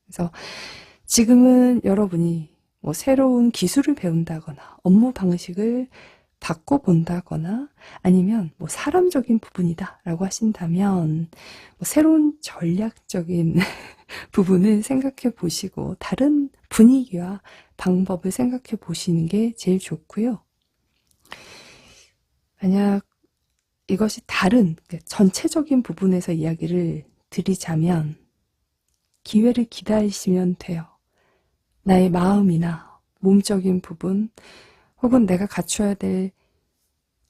S1: 그래서 지금은 여러분이 뭐 새로운 기술을 배운다거나 업무 방식을 바꿔본다거나 아니면 뭐 사람적인 부분이다 라고 하신다면 뭐 새로운 전략적인 부분을 생각해 보시고 다른 분위기와 방법을 생각해 보시는 게 제일 좋고요. 만약 이것이 다른 전체적인 부분에서 이야기를 드리자면 기회를 기다리시면 돼요. 나의 마음이나 몸적인 부분 혹은 내가 갖춰야 될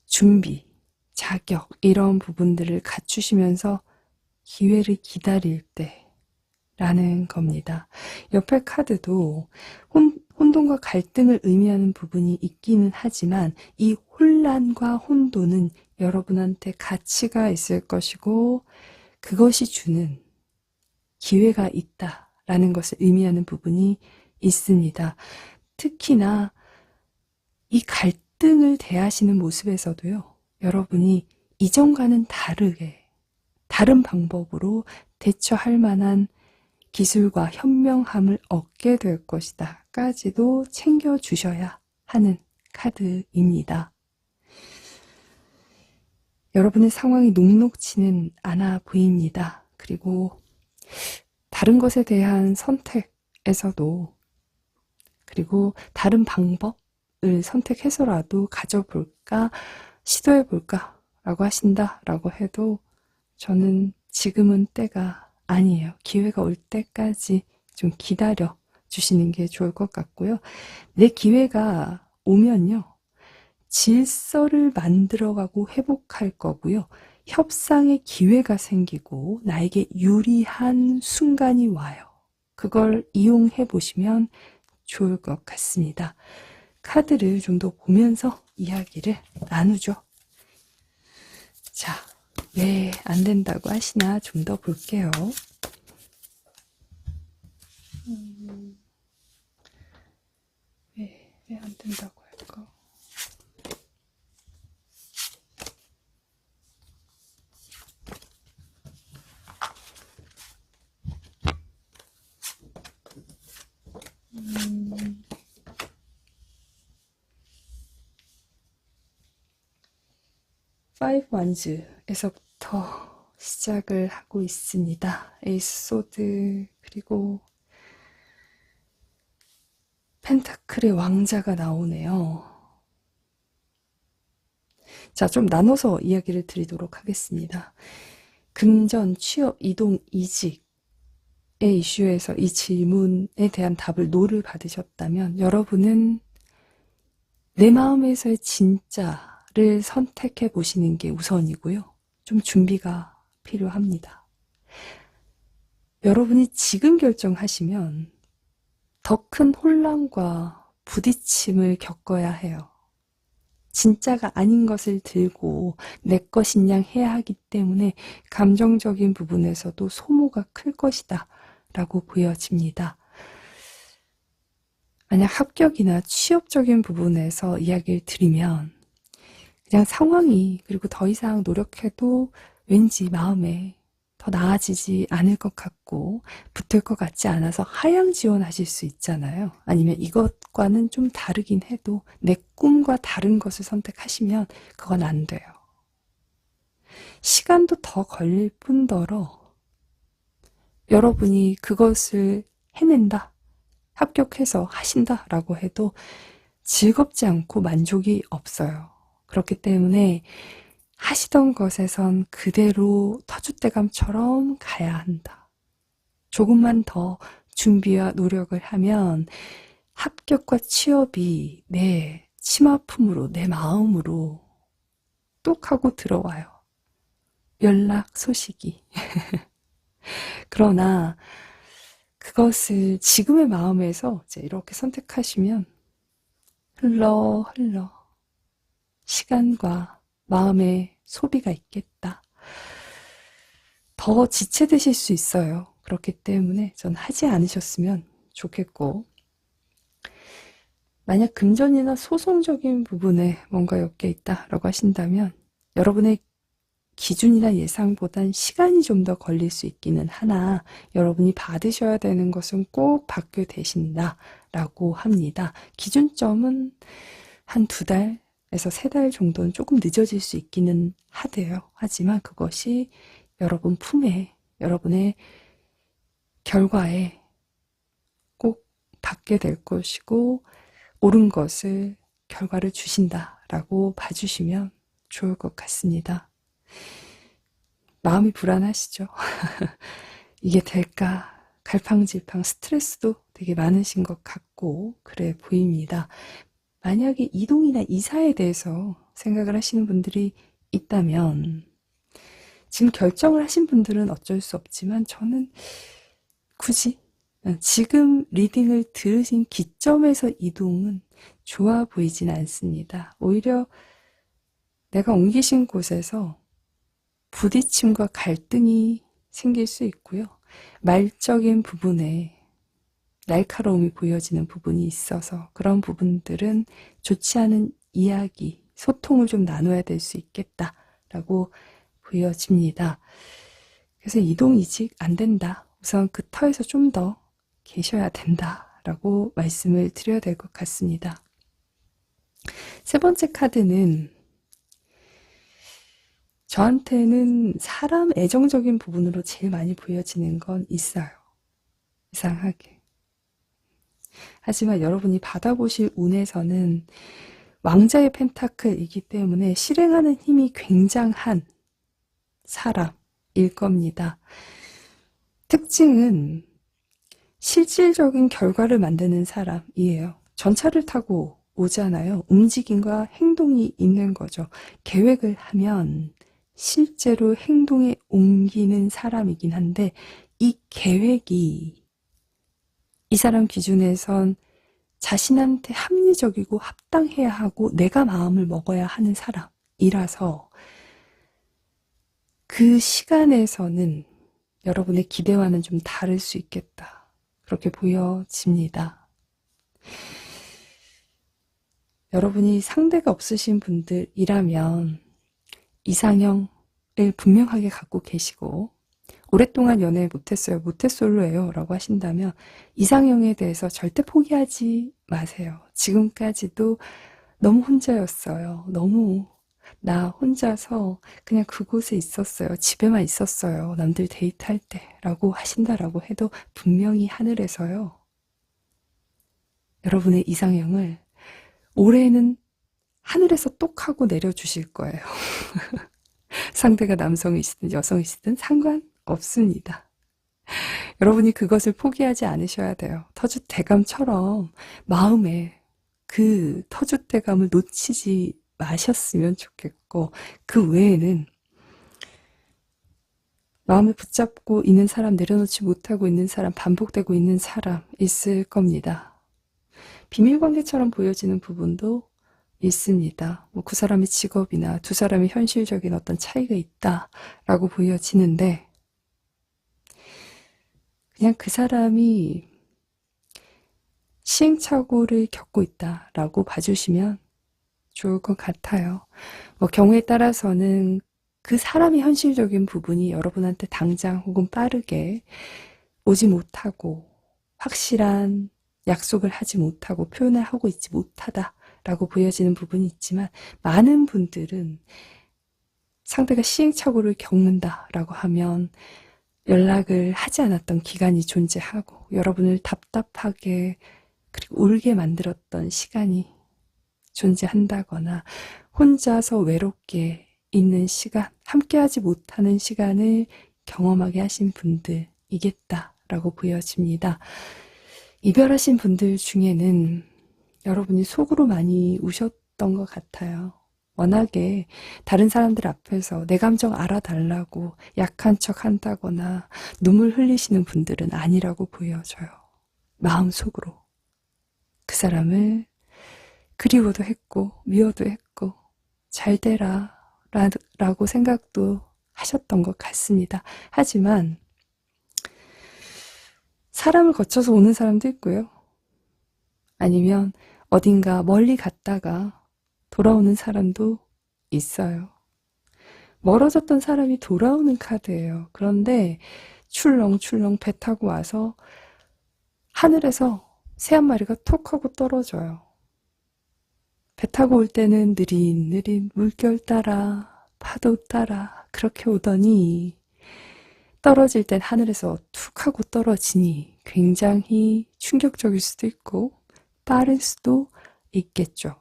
S1: 준비, 자격 이런 부분들을 갖추시면서 기회를 기다릴 때라는 겁니다. 옆에 카드도 혼돈과 갈등을 의미하는 부분이 있기는 하지만 이 혼란과 혼돈은 여러분한테 가치가 있을 것이고 그것이 주는 기회가 있다라는 것을 의미하는 부분이 있습니다. 특히나 이 갈등을 대하시는 모습에서도요. 여러분이 이전과는 다르게 다른 방법으로 대처할 만한 기술과 현명함을 얻게 될 것이다 까지도 챙겨주셔야 하는 카드입니다. 여러분의 상황이 녹록지는 않아 보입니다. 그리고 다른 것에 대한 선택에서도 그리고 다른 방법을 선택해서라도 가져볼까 시도해볼까 라고 하신다라고 해도 저는 지금은 때가 아니에요. 기회가 올 때까지 좀 기다려 주시는 게 좋을 것 같고요. 내 기회가 오면요. 질서를 만들어가고 회복할 거고요. 협상의 기회가 생기고 나에게 유리한 순간이 와요. 그걸 이용해 보시면 좋을 것 같습니다. 카드를 좀 더 보면서 이야기를 나누죠. 자, 왜 안 된다고 하시나 좀 더 볼게요. 왜 안 된다고 할까? 파이브 원즈에서부터 시작을 하고 있습니다. 에이스 소드 그리고 펜타클의 왕자가 나오네요. 자, 좀 나눠서 이야기를 드리도록 하겠습니다. 금전, 취업, 이동, 이직의 이슈에서 이 질문에 대한 답을 노를 받으셨다면 여러분은 내 마음에서의 진짜를 선택해 보시는 게 우선이고요. 좀 준비가 필요합니다. 여러분이 지금 결정하시면 더 큰 혼란과 부딪힘을 겪어야 해요. 진짜가 아닌 것을 들고 내 것인 양 해야 하기 때문에 감정적인 부분에서도 소모가 클 것이다 라고 보여집니다. 만약 합격이나 취업적인 부분에서 이야기를 드리면 그냥 상황이 그리고 더 이상 노력해도 왠지 마음에 더 나아지지 않을 것 같고 붙을 것 같지 않아서 하향 지원하실 수 있잖아요. 아니면 이것과는 좀 다르긴 해도 내 꿈과 다른 것을 선택하시면 그건 안 돼요. 시간도 더 걸릴 뿐더러 여러분이 그것을 해낸다, 합격해서 하신다라고 해도 즐겁지 않고 만족이 없어요. 그렇기 때문에 하시던 것에선 그대로 터줏대감처럼 가야 한다. 조금만 더 준비와 노력을 하면 합격과 취업이 내 치마품으로, 내 마음으로 똑 하고 들어와요. 연락 소식이. 그러나 그것을 지금의 마음에서 이제 이렇게 선택하시면 흘러 시간과 마음의 소비가 있겠다. 더 지체되실 수 있어요. 그렇기 때문에 전 하지 않으셨으면 좋겠고, 만약 금전이나 소송적인 부분에 뭔가 엮여 있다라고 하신다면 여러분의 기준이나 예상보단 시간이 좀 더 걸릴 수 있기는 하나 여러분이 받으셔야 되는 것은 꼭 받게 되신다라고 합니다. 기준점은 한 2달에서 3달 정도는 조금 늦어질 수 있기는 하대요. 하지만 그것이 여러분 품에, 여러분의 결과에 꼭 받게 될 것이고 옳은 것을, 결과를 주신다라고 봐주시면 좋을 것 같습니다. 마음이 불안하시죠? 이게 될까? 갈팡질팡 스트레스도 되게 많으신 것 같고 그래 보입니다. 만약에 이동이나 이사에 대해서 생각을 하시는 분들이 있다면 지금 결정을 하신 분들은 어쩔 수 없지만 저는 굳이 지금 리딩을 들으신 기점에서 이동은 좋아 보이진 않습니다. 오히려 내가 옮기신 곳에서 부딪힘과 갈등이 생길 수 있고요. 말적인 부분에 날카로움이 보여지는 부분이 있어서 그런 부분들은 좋지 않은 이야기, 소통을 좀 나눠야 될 수 있겠다라고 보여집니다. 그래서 이동, 이직 안 된다. 우선 그 터에서 좀 더 계셔야 된다라고 말씀을 드려야 될 것 같습니다. 3번째 카드는 저한테는 사람 애정적인 부분으로 제일 많이 보여지는 건 있어요. 이상하게. 하지만 여러분이 받아보실 운에서는 왕자의 펜타클이기 때문에 실행하는 힘이 굉장한 사람일 겁니다. 특징은 실질적인 결과를 만드는 사람이에요. 전차를 타고 오잖아요. 움직임과 행동이 있는 거죠. 계획을 하면 실제로 행동에 옮기는 사람이긴 한데 이 계획이 이 사람 기준에선 자신한테 합리적이고 합당해야 하고 내가 마음을 먹어야 하는 사람이라서 그 시간에서는 여러분의 기대와는 좀 다를 수 있겠다. 그렇게 보여집니다. 여러분이 상대가 없으신 분들이라면 이상형을 분명하게 갖고 계시고 오랫동안 연애 못했어요. 모태솔로예요. 라고 하신다면 이상형에 대해서 절대 포기하지 마세요. 지금까지도 너무 혼자였어요. 너무 나 혼자서 그냥 그곳에 있었어요. 집에만 있었어요. 남들 데이트할 때 라고 하신다라고 해도 분명히 하늘에서요. 여러분의 이상형을 올해는 하늘에서 똑 하고 내려주실 거예요. 상대가 남성이시든 여성이시든 상관없습니다. 여러분이 그것을 포기하지 않으셔야 돼요. 터줏대감처럼 마음에 그 터줏대감을 놓치지 마셨으면 좋겠고 그 외에는 마음을 붙잡고 있는 사람, 내려놓지 못하고 있는 사람, 반복되고 있는 사람 있을 겁니다. 비밀관계처럼 보여지는 부분도 있습니다. 뭐 그 사람의 직업이나 두 사람의 현실적인 어떤 차이가 있다라고 보여지는데 그냥 그 사람이 시행착오를 겪고 있다라고 봐주시면 좋을 것 같아요. 뭐 경우에 따라서는 그 사람의 현실적인 부분이 여러분한테 당장 혹은 빠르게 오지 못하고 확실한 약속을 하지 못하고 표현을 하고 있지 못하다라고 보여지는 부분이 있지만 많은 분들은 상대가 시행착오를 겪는다라고 하면 연락을 하지 않았던 기간이 존재하고 여러분을 답답하게 그리고 울게 만들었던 시간이 존재한다거나 혼자서 외롭게 있는 시간, 함께하지 못하는 시간을 경험하게 하신 분들이겠다라고 보여집니다. 이별하신 분들 중에는 여러분이 속으로 많이 우셨던 것 같아요. 워낙에 다른 사람들 앞에서 내 감정 알아달라고 약한 척 한다거나 눈물 흘리시는 분들은 아니라고 보여져요. 마음속으로 그 사람을 그리워도 했고 미워도 했고 잘 되라 라고 생각도 하셨던 것 같습니다. 하지만 사람을 거쳐서 오는 사람도 있고요. 아니면 어딘가 멀리 갔다가 돌아오는 사람도 있어요. 멀어졌던 사람이 돌아오는 카드예요. 그런데 출렁출렁 배 타고 와서 하늘에서 새 한 마리가 톡 하고 떨어져요. 배 타고 올 때는 느릿느릿 물결 따라 파도 따라 그렇게 오더니 떨어질 땐 하늘에서 툭 하고 떨어지니 굉장히 충격적일 수도 있고 빠를 수도 있겠죠.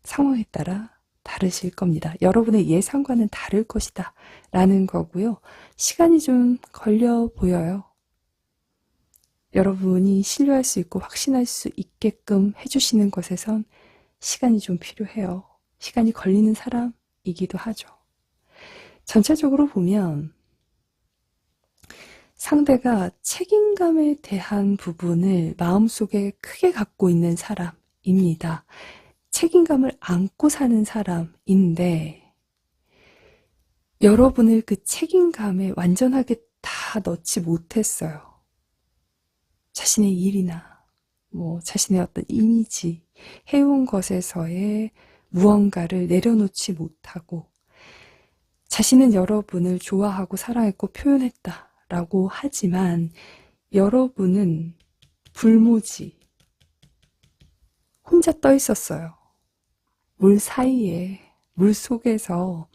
S1: 상황에 따라 다르실 겁니다. 여러분의 예상과는 다를 것이다 라는 거고요. 시간이 좀 걸려 보여요. 여러분이 신뢰할 수 있고 확신할 수 있게끔 해주시는 것에선 시간이 좀 필요해요. 시간이 걸리는 사람이기도 하죠. 전체적으로 보면 상대가 책임감에 대한 부분을 마음속에 크게 갖고 있는 사람입니다. 책임감을 안고 사는 사람인데 여러분을 그 책임감에 완전하게 다 넣지 못했어요. 자신의 일이나 뭐 자신의 어떤 이미지, 해온 것에서의 무언가를 내려놓지 못하고 자신은 여러분을 좋아하고 사랑했고 표현했다라고 하지만 여러분은 불모지 혼자 떠 있었어요. 물 사이에 물 속에서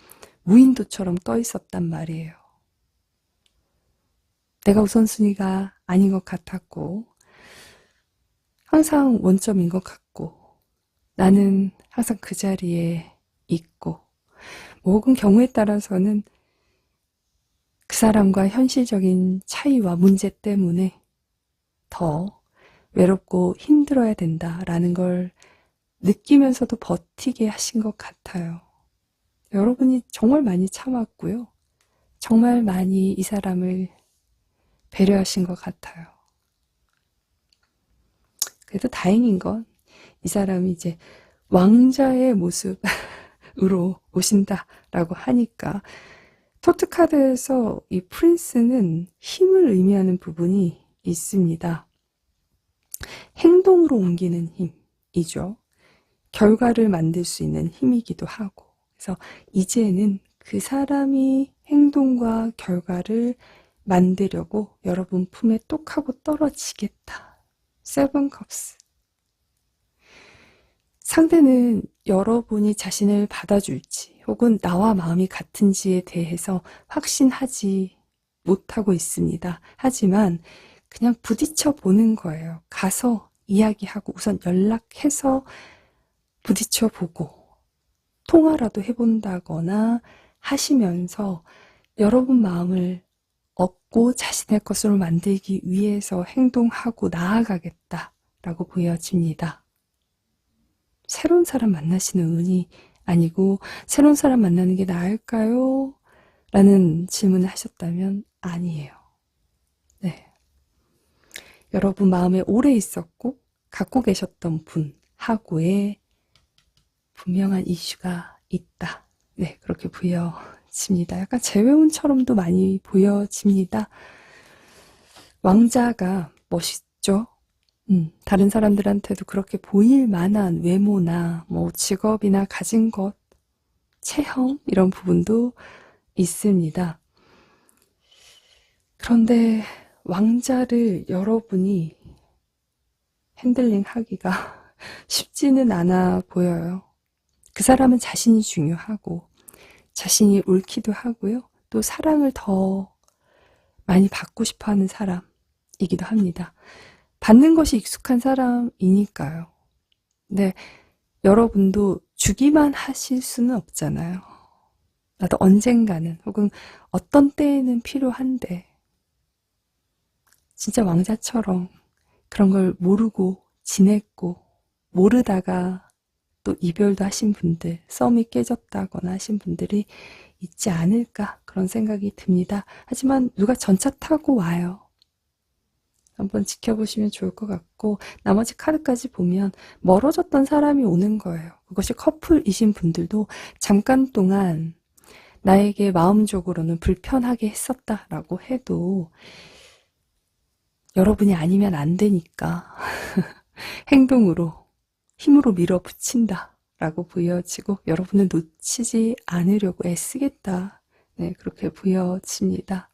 S1: 무인도처럼 떠 있었단 말이에요. 내가 우선순위가 아닌 것 같았고 항상 원점인 것 같고 나는 항상 그 자리에 있고 뭐 혹은 경우에 따라서는 그 사람과 현실적인 차이와 문제 때문에 더 외롭고 힘들어야 된다라는 걸 느끼면서도 버티게 하신 것 같아요. 여러분이 정말 많이 참았고요. 정말 많이 이 사람을 배려하신 것 같아요. 그래도 다행인 건 이 사람이 이제 왕자의 모습으로 오신다라고 하니까 토트 카드에서 이 프린스는 힘을 의미하는 부분이 있습니다. 행동으로 옮기는 힘이죠. 결과를 만들 수 있는 힘이기도 하고. 그래서 이제는 그 사람이 행동과 결과를 만들려고 여러분 품에 똑 하고 떨어지겠다. 세븐 컵스. 상대는 여러분이 자신을 받아줄지 혹은 나와 마음이 같은지에 대해서 확신하지 못하고 있습니다. 하지만 그냥 부딪혀 보는 거예요. 가서 이야기하고 우선 연락해서 부딪혀 보고 통화라도 해본다거나 하시면서 여러분 마음을 얻고 자신의 것으로 만들기 위해서 행동하고 나아가겠다라고 보여집니다. 새로운 사람 만나시는 운이 아니고 새로운 사람 만나는 게 나을까요? 라는 질문을 하셨다면 아니에요. 네. 여러분 마음에 오래 있었고 갖고 계셨던 분하고의 분명한 이슈가 있다. 네, 그렇게 보여집니다. 약간 재회운처럼도 많이 보여집니다. 왕자가 멋있죠? 다른 사람들한테도 그렇게 보일 만한 외모나 뭐 직업이나 가진 것, 체형 이런 부분도 있습니다. 그런데 왕자를 여러분이 핸들링 하기가 쉽지는 않아 보여요. 그 사람은 자신이 중요하고 자신이 옳기도 하고요. 또 사랑을 더 많이 받고 싶어하는 사람이기도 합니다. 받는 것이 익숙한 사람이니까요. 근데 여러분도 주기만 하실 수는 없잖아요. 나도 언젠가는 혹은 어떤 때에는 필요한데 진짜 왕자처럼 그런 걸 모르고 지냈고 모르다가 또 이별도 하신 분들, 썸이 깨졌다거나 하신 분들이 있지 않을까 그런 생각이 듭니다. 하지만 누가 전차 타고 와요. 한번 지켜보시면 좋을 것 같고 나머지 카드까지 보면 멀어졌던 사람이 오는 거예요. 그것이 커플이신 분들도 잠깐 동안 나에게 마음적으로는 불편하게 했었다라고 해도 여러분이 아니면 안 되니까 행동으로 힘으로 밀어붙인다 라고 보여지고 여러분을 놓치지 않으려고 애쓰겠다. 네, 그렇게 보여집니다.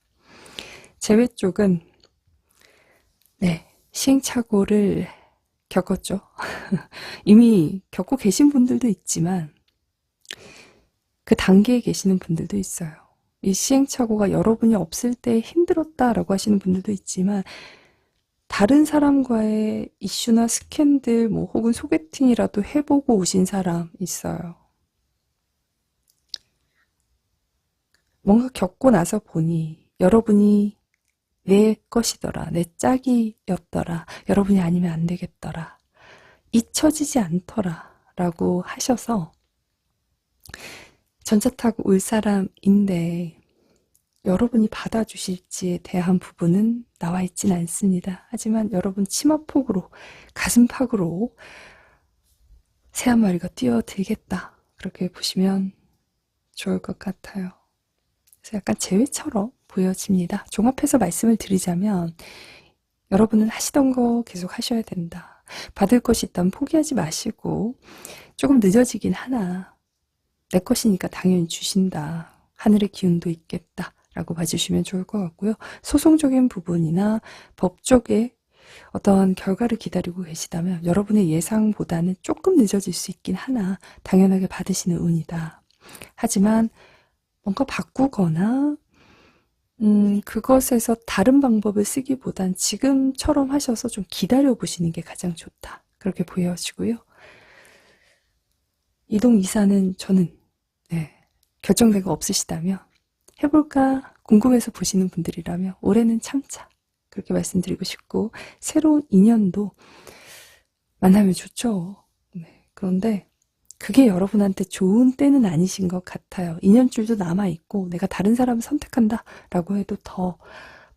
S1: 재회 쪽은 네, 시행착오를 겪었죠. 이미 겪고 계신 분들도 있지만 그 단계에 계시는 분들도 있어요. 이 시행착오가 여러분이 없을 때 힘들었다라고 하시는 분들도 있지만 다른 사람과의 이슈나 스캔들 뭐 혹은 소개팅이라도 해보고 오신 사람 있어요. 뭔가 겪고 나서 보니 여러분이 내 것이더라, 내 짝이었더라, 여러분이 아니면 안 되겠더라, 잊혀지지 않더라 라고 하셔서 전차 타고 올 사람인데 여러분이 받아주실지에 대한 부분은 나와 있진 않습니다. 하지만 여러분 치마폭으로 가슴팍으로 새 한 마리가 뛰어들겠다 그렇게 보시면 좋을 것 같아요. 그래서 약간 재회처럼 보여집니다. 종합해서 말씀을 드리자면 여러분은 하시던 거 계속 하셔야 된다. 받을 것이 있다면 포기하지 마시고 조금 늦어지긴 하나 내 것이니까 당연히 주신다. 하늘의 기운도 있겠다. 라고 봐주시면 좋을 것 같고요. 소송적인 부분이나 법적의 어떤 결과를 기다리고 계시다면 여러분의 예상보다는 조금 늦어질 수 있긴 하나 당연하게 받으시는 운이다. 하지만 뭔가 바꾸거나 그것에서 다른 방법을 쓰기보단 지금처럼 하셔서 좀 기다려보시는 게 가장 좋다. 그렇게 보여지고요. 이동 이사는 저는 결정된 거 없으시다면 해볼까 궁금해서 보시는 분들이라면 올해는 참자. 그렇게 말씀드리고 싶고, 새로운 인연도 만나면 좋죠. 네. 그런데 그게 여러분한테 좋은 때는 아니신 것 같아요. 인연줄도 남아있고 내가 다른 사람을 선택한다 라고 해도 더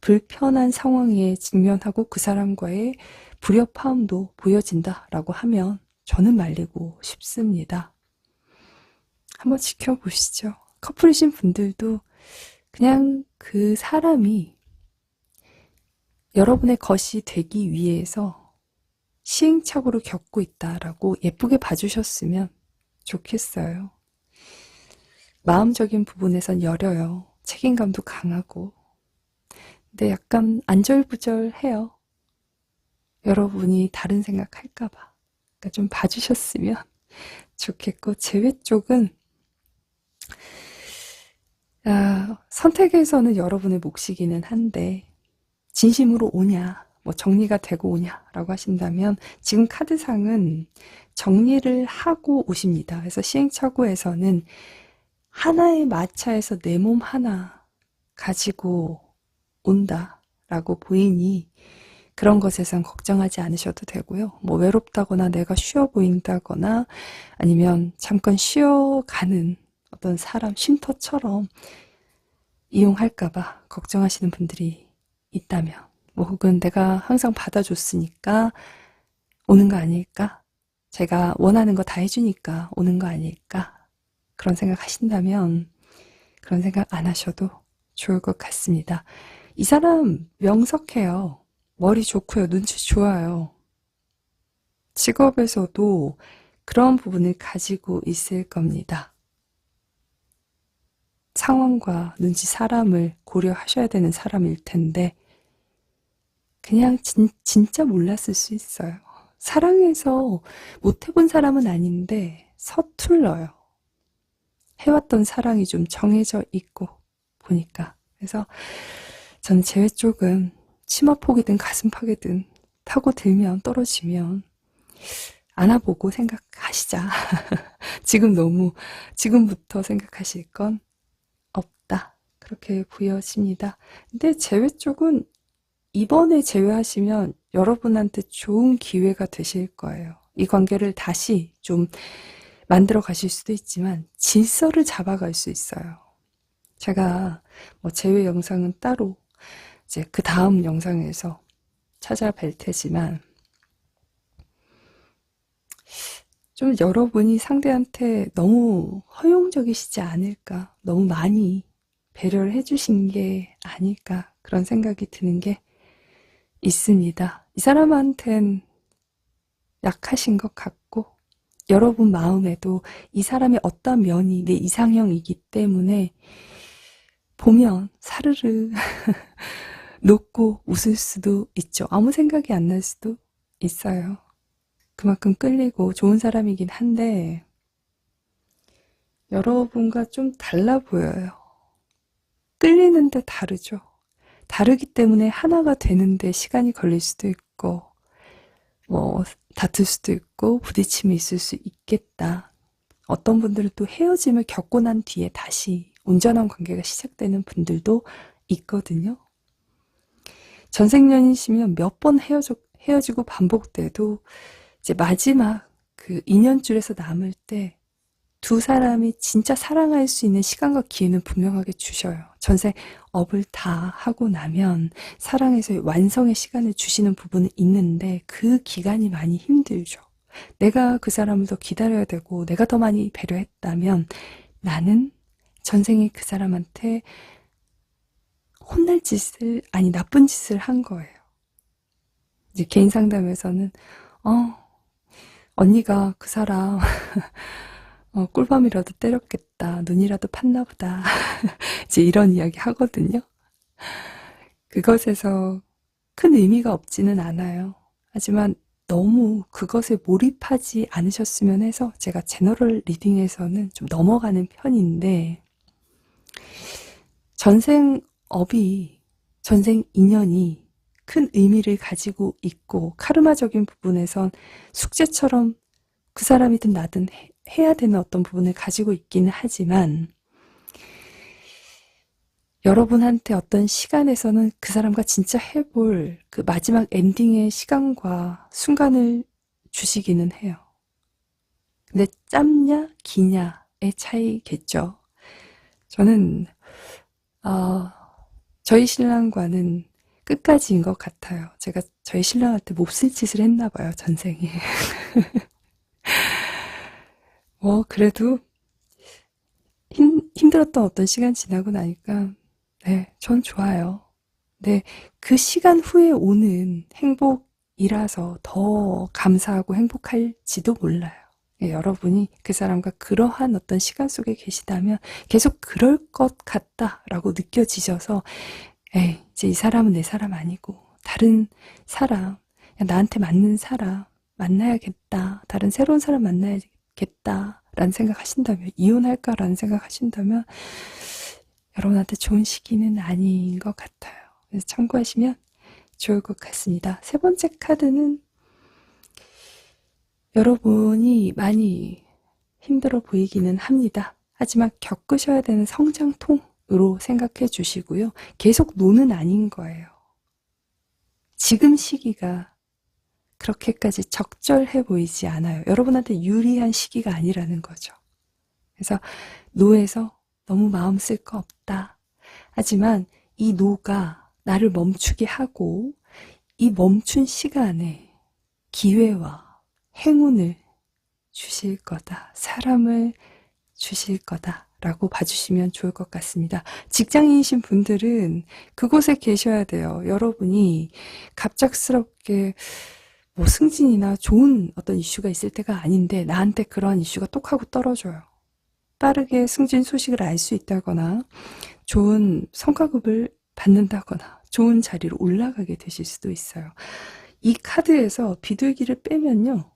S1: 불편한 상황에 직면하고 그 사람과의 불협화음도 보여진다 라고 하면 저는 말리고 싶습니다. 한번 지켜보시죠. 커플이신 분들도 그냥 그 사람이 여러분의 것이 되기 위해서 시행착오를 겪고 있다라고 예쁘게 봐주셨으면 좋겠어요. 마음적인 부분에선 여려요. 책임감도 강하고. 근데 약간 안절부절해요. 여러분이 다른 생각할까봐. 그러니까 좀 봐주셨으면 좋겠고, 재회 쪽은 선택에서는 여러분의 몫이기는 한데 진심으로 오냐, 뭐 정리가 되고 오냐라고 하신다면 지금 카드상은 정리를 하고 오십니다. 그래서 시행착오에서는 하나의 마차에서 내 몸 하나 가지고 온다라고 보이니 그런 것에선 걱정하지 않으셔도 되고요. 뭐 외롭다거나 내가 쉬어 보인다거나 아니면 잠깐 쉬어가는 어떤 사람 쉼터처럼 이용할까봐 걱정하시는 분들이 있다면, 뭐 혹은 내가 항상 받아줬으니까 오는 거 아닐까? 제가 원하는 거 다 해주니까 오는 거 아닐까? 그런 생각 하신다면 그런 생각 안 하셔도 좋을 것 같습니다. 이 사람 명석해요. 머리 좋고요. 눈치 좋아요. 직업에서도 그런 부분을 가지고 있을 겁니다. 상황과 눈치, 사람을 고려하셔야 되는 사람일 텐데 그냥 진짜 몰랐을 수 있어요. 사랑해서 못 해본 사람은 아닌데 서툴러요. 해왔던 사랑이 좀 정해져 있고 보니까. 그래서 저는 재회 쪽은 치마폭이든 가슴팍이든 타고 들면 떨어지면 안아보고 생각하시자. 지금부터 생각하실 건 없다. 그렇게 보여집니다. 근데 재회 쪽은 이번에 제외하시면 여러분한테 좋은 기회가 되실 거예요. 이 관계를 다시 좀 만들어 가실 수도 있지만 질서를 잡아갈 수 있어요. 제가 뭐 제외 영상은 따로 이제 그 다음 영상에서 찾아뵐 테지만 좀 여러분이 상대한테 너무 허용적이시지 않을까, 너무 많이 배려를 해주신 게 아닐까 그런 생각이 드는 게 있습니다. 이 사람한텐 약하신 것 같고 여러분 마음에도 이 사람의 어떤 면이 내 이상형이기 때문에 보면 사르르 녹고 웃을 수도 있죠. 아무 생각이 안 날 수도 있어요. 그만큼 끌리고 좋은 사람이긴 한데 여러분과 좀 달라 보여요. 끌리는데 다르죠. 다르기 때문에 하나가 되는데 시간이 걸릴 수도 있고 뭐 다툴 수도 있고 부딪힘이 있을 수 있겠다. 어떤 분들은 또 헤어짐을 겪고 난 뒤에 다시 온전한 관계가 시작되는 분들도 있거든요. 전생연이시면 몇 번 헤어지고 반복돼도 이제 마지막 그 인연줄에서 남을 때 두 사람이 진짜 사랑할 수 있는 시간과 기회는 분명하게 주셔요. 전생 업을 다 하고 나면 사랑에서의 완성의 시간을 주시는 부분은 있는데 그 기간이 많이 힘들죠. 내가 그 사람을 더 기다려야 되고 내가 더 많이 배려했다면 나는 전생에 그 사람한테 혼날 짓을, 아니 나쁜 짓을 한 거예요. 이제 개인 상담에서는 언니가 그 사람 꿀밤이라도 때렸겠다. 눈이라도 팠나 보다. 이제 이런 이야기 하거든요. 그것에서 큰 의미가 없지는 않아요. 하지만 너무 그것에 몰입하지 않으셨으면 해서 제가 제너럴 리딩에서는 좀 넘어가는 편인데 전생 업이, 전생 인연이 큰 의미를 가지고 있고 카르마적인 부분에선 숙제처럼 그 사람이든 나든 해야 되는 어떤 부분을 가지고 있기는 하지만 여러분한테 어떤 시간에서는 그 사람과 진짜 해볼 그 마지막 엔딩의 시간과 순간을 주시기는 해요. 근데 짧냐 기냐의 차이겠죠. 저는 저희 신랑과는 끝까지인 것 같아요. 제가 저희 신랑한테 몹쓸 짓을 했나 봐요, 전생에. 그래도 힘들었던 어떤 시간 지나고 나니까 네, 전 좋아요. 네, 그 시간 후에 오는 행복이라서 더 감사하고 행복할지도 몰라요. 예, 여러분이 그 사람과 그러한 어떤 시간 속에 계시다면 계속 그럴 것 같다라고 느껴지셔서 에이, 이제 이 사람은 내 사람 아니고 다른 사람, 그냥 나한테 맞는 사람 만나야겠다. 다른 새로운 사람 만나야겠다라는 생각하신다면, 이혼할까라는 생각하신다면 여러분한테 좋은 시기는 아닌 것 같아요. 그래서 참고하시면 좋을 것 같습니다. 세 번째 카드는 여러분이 많이 힘들어 보이기는 합니다. 하지만 겪으셔야 되는 성장통으로 생각해 주시고요. 계속 노는 아닌 거예요. 지금 시기가 그렇게까지 적절해 보이지 않아요. 여러분한테 유리한 시기가 아니라는 거죠. 그래서 노에서 너무 마음 쓸 거 없다. 하지만 이 노가 나를 멈추게 하고 이 멈춘 시간에 기회와 행운을 주실 거다. 사람을 주실 거다. 라고 봐주시면 좋을 것 같습니다. 직장인이신 분들은 그곳에 계셔야 돼요. 여러분이 갑작스럽게 뭐 승진이나 좋은 어떤 이슈가 있을 때가 아닌데 나한테 그런 이슈가 똑 하고 떨어져요. 빠르게 승진 소식을 알 수 있다거나 좋은 성과급을 받는다거나 좋은 자리로 올라가게 되실 수도 있어요. 이 카드에서 비둘기를 빼면요.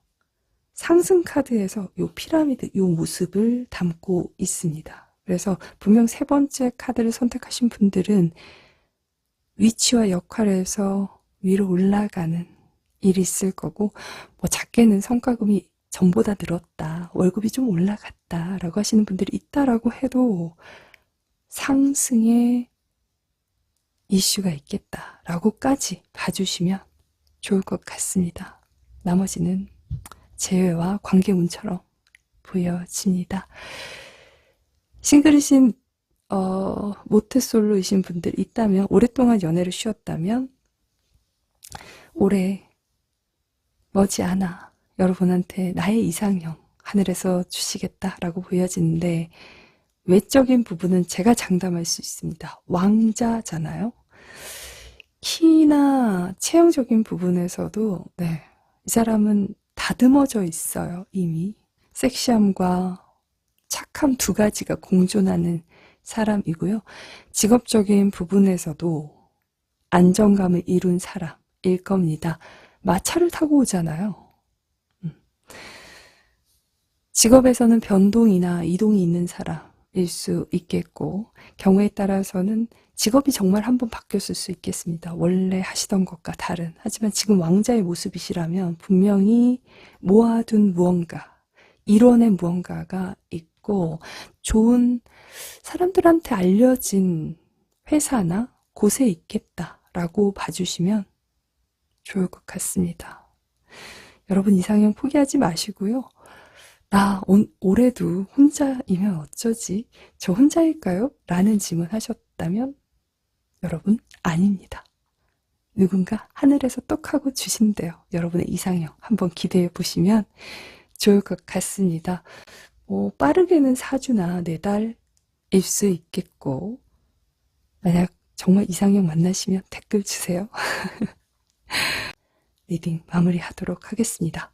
S1: 상승 카드에서 요 피라미드 요 모습을 담고 있습니다. 그래서 분명 세 번째 카드를 선택하신 분들은 위치와 역할에서 위로 올라가는 일이 있을 거고, 뭐 작게는 성과금이 전보다 늘었다, 월급이 좀 올라갔다 라고 하시는 분들이 있다라고 해도 상승의 이슈가 있겠다 라고까지 봐주시면 좋을 것 같습니다. 나머지는 재회와 관계운처럼 보여집니다. 싱글이신 모태솔로이신 분들 있다면, 오랫동안 연애를 쉬었다면 올해 머지않아 여러분한테 나의 이상형 하늘에서 주시겠다라고 보여지는데, 외적인 부분은 제가 장담할 수 있습니다. 왕자잖아요. 키나 체형적인 부분에서도 네, 이 사람은 다듬어져 있어요. 이미 섹시함과 착함 두 가지가 공존하는 사람이고요. 직업적인 부분에서도 안정감을 이룬 사람일 겁니다. 마차를 타고 오잖아요. 직업에서는 변동이나 이동이 있는 사람일 수 있겠고, 경우에 따라서는 직업이 정말 한번 바뀌었을 수 있겠습니다. 원래 하시던 것과 다른. 하지만 지금 왕자의 모습이시라면 분명히 모아둔 무언가, 이뤄낸 무언가가 있고, 좋은 사람들한테 알려진 회사나 곳에 있겠다라고 봐주시면 좋을 것 같습니다. 여러분 이상형 포기하지 마시고요. 나 올해도 혼자이면 어쩌지? 저 혼자일까요? 라는 질문 하셨다면 여러분 아닙니다. 누군가 하늘에서 똑하고 주신대요. 여러분의 이상형 한번 기대해 보시면 좋을 것 같습니다. 빠르게는 4주나 4달일 수 있겠고, 만약 정말 이상형 만나시면 댓글 주세요. 리딩 마무리하도록 하겠습니다.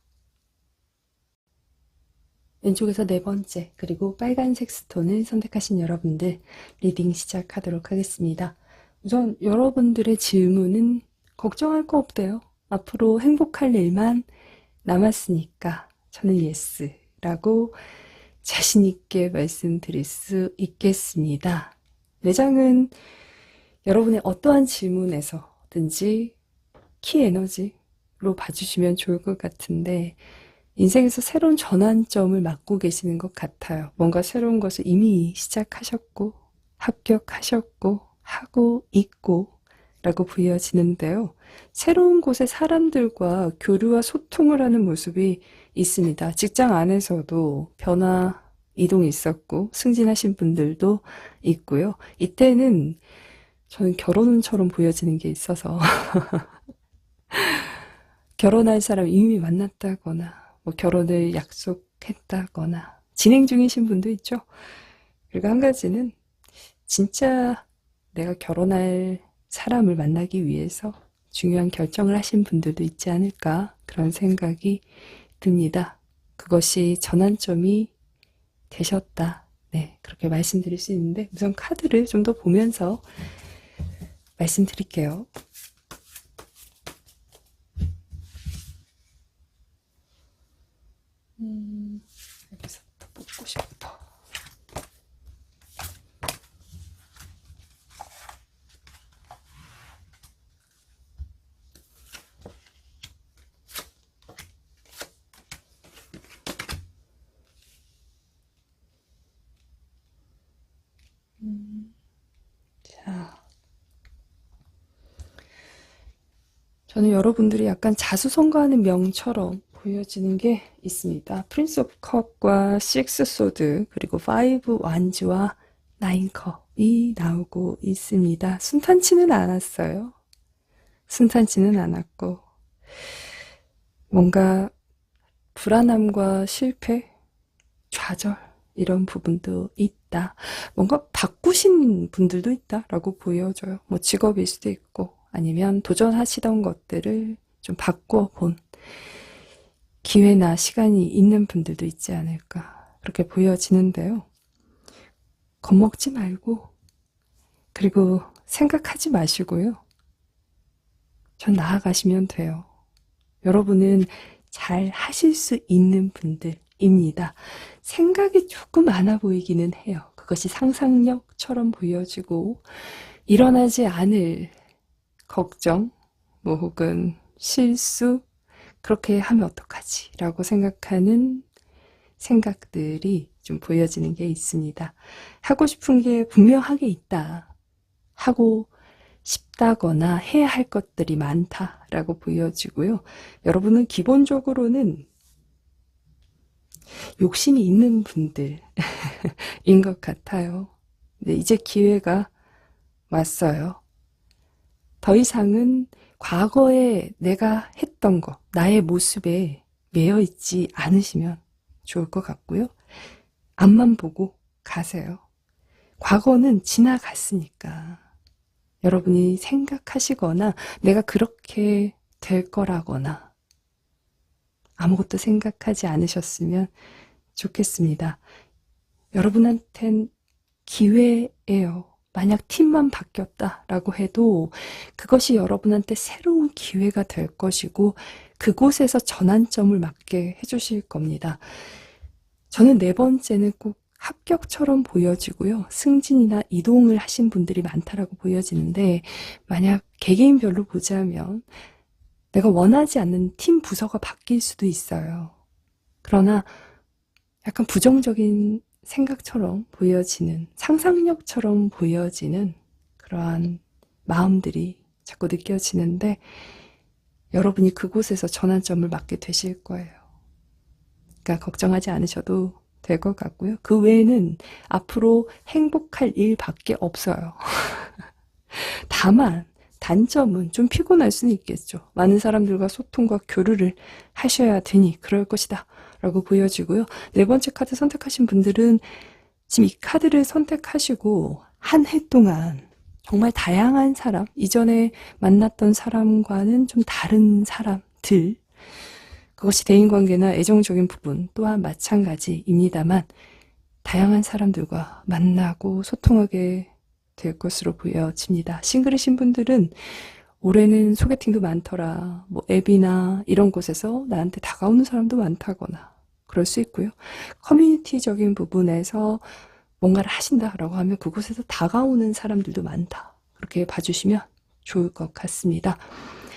S1: 왼쪽에서 네 번째, 그리고 빨간색 스톤을 선택하신 여러분들 리딩 시작하도록 하겠습니다. 우선 여러분들의 질문은 걱정할 거 없대요. 앞으로 행복할 일만 남았으니까 저는 예스라고 자신있게 말씀드릴 수 있겠습니다. 내장은 여러분의 어떠한 질문에서든지 키 에너지로 봐주시면 좋을 것 같은데, 인생에서 새로운 전환점을 맞고 계시는 것 같아요. 뭔가 새로운 것을 이미 시작하셨고 합격하셨고 하고 있고 라고 보여지는데요. 새로운 곳의 사람들과 교류와 소통을 하는 모습이 있습니다. 직장 안에서도 변화, 이동이 있었고 승진하신 분들도 있고요. 이때는 저는 결혼처럼 보여지는 게 있어서 결혼할 사람 이미 만났다거나 뭐 결혼을 약속했다거나 진행 중이신 분도 있죠. 그리고 한 가지는 진짜 내가 결혼할 사람을 만나기 위해서 중요한 결정을 하신 분들도 있지 않을까 그런 생각이 듭니다. 그것이 전환점이 되셨다. 네, 그렇게 말씀드릴 수 있는데 우선 카드를 좀 더 보면서 말씀드릴게요. 여기서부터 뽑고 싶다. 자, 저는 여러분들이 약간 자수성가하는 명처럼 보여지는 게 있습니다. 프린스 오브 컵과 식스 소드 그리고 파이브 완즈와 나인 컵이 나오고 있습니다. 순탄치는 않았어요. 순탄치는 않았고 뭔가 불안함과 실패, 좌절 이런 부분도 있다. 뭔가 바꾸신 분들도 있다라고 보여져요. 뭐 직업일 수도 있고 아니면 도전하시던 것들을 좀 바꿔본 기회나 시간이 있는 분들도 있지 않을까 그렇게 보여지는데요. 겁먹지 말고 그리고 생각하지 마시고요. 전 나아가시면 돼요. 여러분은 잘 하실 수 있는 분들입니다. 생각이 조금 많아 보이기는 해요. 그것이 상상력처럼 보여지고 일어나지 않을 걱정, 뭐 혹은 실수, 그렇게 하면 어떡하지? 라고 생각하는 생각들이 좀 보여지는 게 있습니다. 하고 싶은 게 분명하게 있다. 하고 싶다거나 해야 할 것들이 많다라고 보여지고요. 여러분은 기본적으로는 욕심이 있는 분들인 것 같아요. 네, 이제 기회가 왔어요. 더 이상은 과거에 내가 했던 거, 나의 모습에 매여 있지 않으시면 좋을 것 같고요. 앞만 보고 가세요. 과거는 지나갔으니까 여러분이 생각하시거나 내가 그렇게 될 거라거나 아무것도 생각하지 않으셨으면 좋겠습니다. 여러분한텐 기회예요. 만약 팀만 바뀌었다라고 해도 그것이 여러분한테 새로운 기회가 될 것이고 그곳에서 전환점을 맞게 해주실 겁니다. 저는 네 번째는 꼭 합격처럼 보여지고요. 승진이나 이동을 하신 분들이 많다라고 보여지는데 만약 개개인별로 보자면 내가 원하지 않는 팀 부서가 바뀔 수도 있어요. 그러나 약간 부정적인 생각처럼 보여지는, 상상력처럼 보여지는 그러한 마음들이 자꾸 느껴지는데 여러분이 그곳에서 전환점을 맞게 되실 거예요. 그러니까 걱정하지 않으셔도 될 것 같고요. 그 외에는 앞으로 행복할 일밖에 없어요. 다만 단점은 좀 피곤할 수는 있겠죠. 많은 사람들과 소통과 교류를 하셔야 되니 그럴 것이다 라고 보여지고요. 네 번째 카드 선택하신 분들은 지금 이 카드를 선택하시고 한 해 동안 정말 다양한 사람, 이전에 만났던 사람과는 좀 다른 사람들, 그것이 대인관계나 애정적인 부분 또한 마찬가지입니다만 다양한 사람들과 만나고 소통하게 될 것으로 보여집니다. 싱글이신 분들은 올해는 소개팅도 많더라, 뭐 앱이나 이런 곳에서 나한테 다가오는 사람도 많다거나 그럴 수 있고요. 커뮤니티적인 부분에서 뭔가를 하신다라고 하면 그곳에서 다가오는 사람들도 많다. 그렇게 봐주시면 좋을 것 같습니다.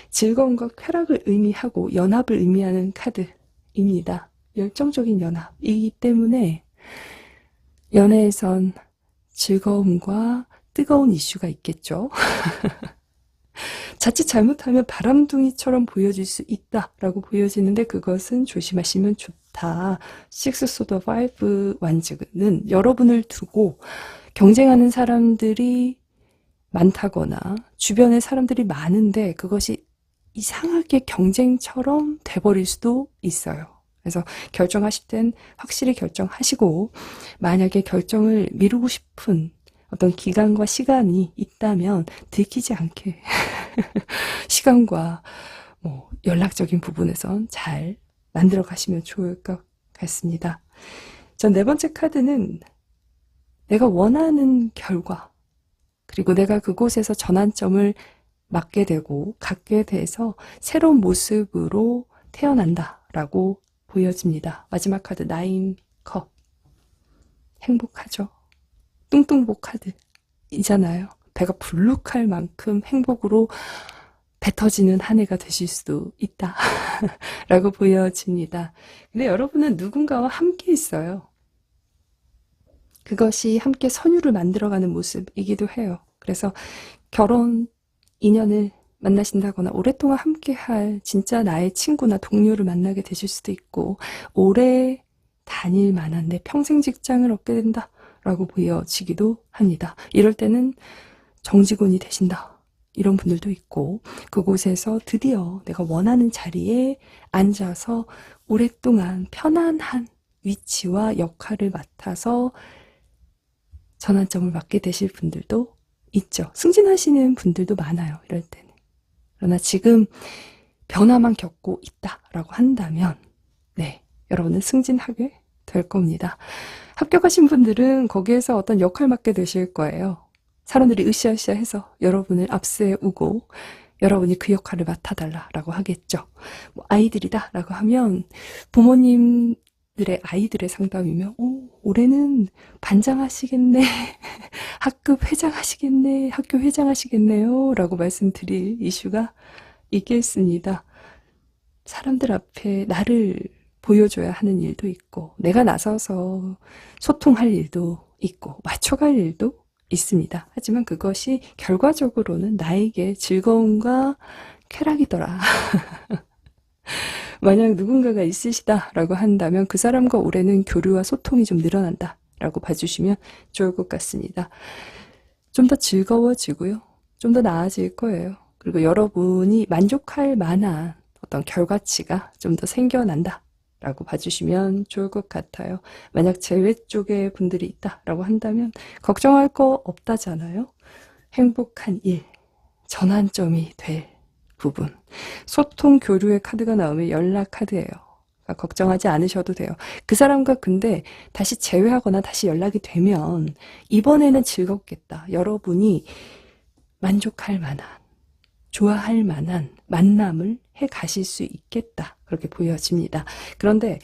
S1: 즐거움과 쾌락을 의미하고 연합을 의미하는 카드입니다. 열정적인 연합이기 때문에 연애에선 즐거움과 뜨거운 이슈가 있겠죠. 자칫 잘못하면 바람둥이처럼 보여질 수 있다라고 보여지는데 그것은 조심하시면 좋다. 식스 소더 파이브 완즈는 여러분을 두고 경쟁하는 사람들이 많다거나 주변에 사람들이 많은데 그것이 이상하게 경쟁처럼 돼버릴 수도 있어요. 그래서 결정하실 땐 확실히 결정하시고 만약에 결정을 미루고 싶은 어떤 기간과 시간이 있다면 들키지 않게 시간과 뭐 연락적인 부분에선 잘 만들어 가시면 좋을 것 같습니다. 전 네 번째 카드는 내가 원하는 결과 그리고 내가 그곳에서 전환점을 맞게 되고 갖게 돼서 새로운 모습으로 태어난다라고 보여집니다. 마지막 카드 9컵 행복하죠. 뚱뚱복 카드이잖아요. 배가 불룩할 만큼 행복으로 뱉어지는 한 해가 되실 수도 있다 라고 보여집니다. 근데 여러분은 누군가와 함께 있어요. 그것이 함께 선율을 만들어가는 모습이기도 해요. 그래서 결혼 인연을 만나신다거나 오랫동안 함께할 진짜 나의 친구나 동료를 만나게 되실 수도 있고 오래 다닐 만한 내 평생 직장을 얻게 된다 라고 보여지기도 합니다. 이럴 때는 정직원이 되신다 이런 분들도 있고 그곳에서 드디어 내가 원하는 자리에 앉아서 오랫동안 편안한 위치와 역할을 맡아서 전환점을 맞게 되실 분들도 있죠. 승진하시는 분들도 많아요. 이럴 때는. 그러나 지금 변화만 겪고 있다라고 한다면 네, 여러분은 승진하게 될 겁니다. 합격하신 분들은 거기에서 어떤 역할 맡게 되실 거예요. 사람들이 으쌰으쌰해서 여러분을 앞세우고 여러분이 그 역할을 맡아달라라고 하겠죠. 뭐 아이들이다 라고 하면 부모님들의 아이들의 상담이면 올해는 반장 하시겠네, 학급 회장 하시겠네, 학교 회장 하시겠네요 라고 말씀드릴 이슈가 있겠습니다. 사람들 앞에 나를 보여줘야 하는 일도 있고 내가 나서서 소통할 일도 있고 맞춰갈 일도 있습니다. 하지만 그것이 결과적으로는 나에게 즐거움과 쾌락이더라. 만약 누군가가 있으시다라고 한다면 그 사람과 올해는 교류와 소통이 좀 늘어난다라고 봐주시면 좋을 것 같습니다. 좀 더 즐거워지고요. 좀 더 나아질 거예요. 그리고 여러분이 만족할 만한 어떤 결과치가 좀 더 생겨난다 라고 봐주시면 좋을 것 같아요. 만약 재회 쪽에 분들이 있다라고 한다면 걱정할 거 없다잖아요. 행복한 일, 전환점이 될 부분. 소통 교류의 카드가 나오면 연락 카드예요. 그러니까 걱정하지 않으셔도 돼요. 그 사람과 근데 다시 재회하거나 다시 연락이 되면 이번에는 즐겁겠다. 여러분이 만족할 만한, 좋아할 만한 만남을 해 가실 수 있겠다. 그렇게 보여집니다. 그런데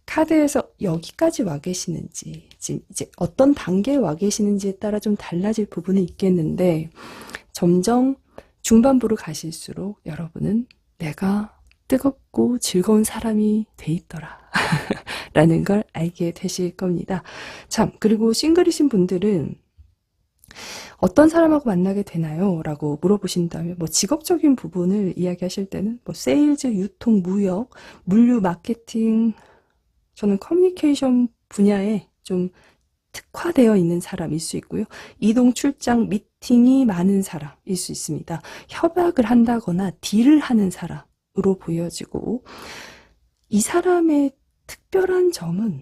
S1: 카드에서 여기까지 와 계시는지, 지금 이제 어떤 단계에 와 계시는지에 따라 좀 달라질 부분은 있겠는데, 점점 중반부로 가실수록 여러분은 내가 뜨겁고 즐거운 사람이 돼 있더라. 라는 걸 알게 되실 겁니다. 참, 그리고 싱글이신 분들은 어떤 사람하고 만나게 되나요? 라고 물어보신다면 뭐 직업적인 부분을 이야기하실 때는 뭐 세일즈, 유통, 무역, 물류, 마케팅 저는 커뮤니케이션 분야에 좀 특화되어 있는 사람일 수 있고요. 이동, 출장, 미팅이 많은 사람일 수 있습니다. 협약을 한다거나 딜을 하는 사람으로 보여지고 이 사람의 특별한 점은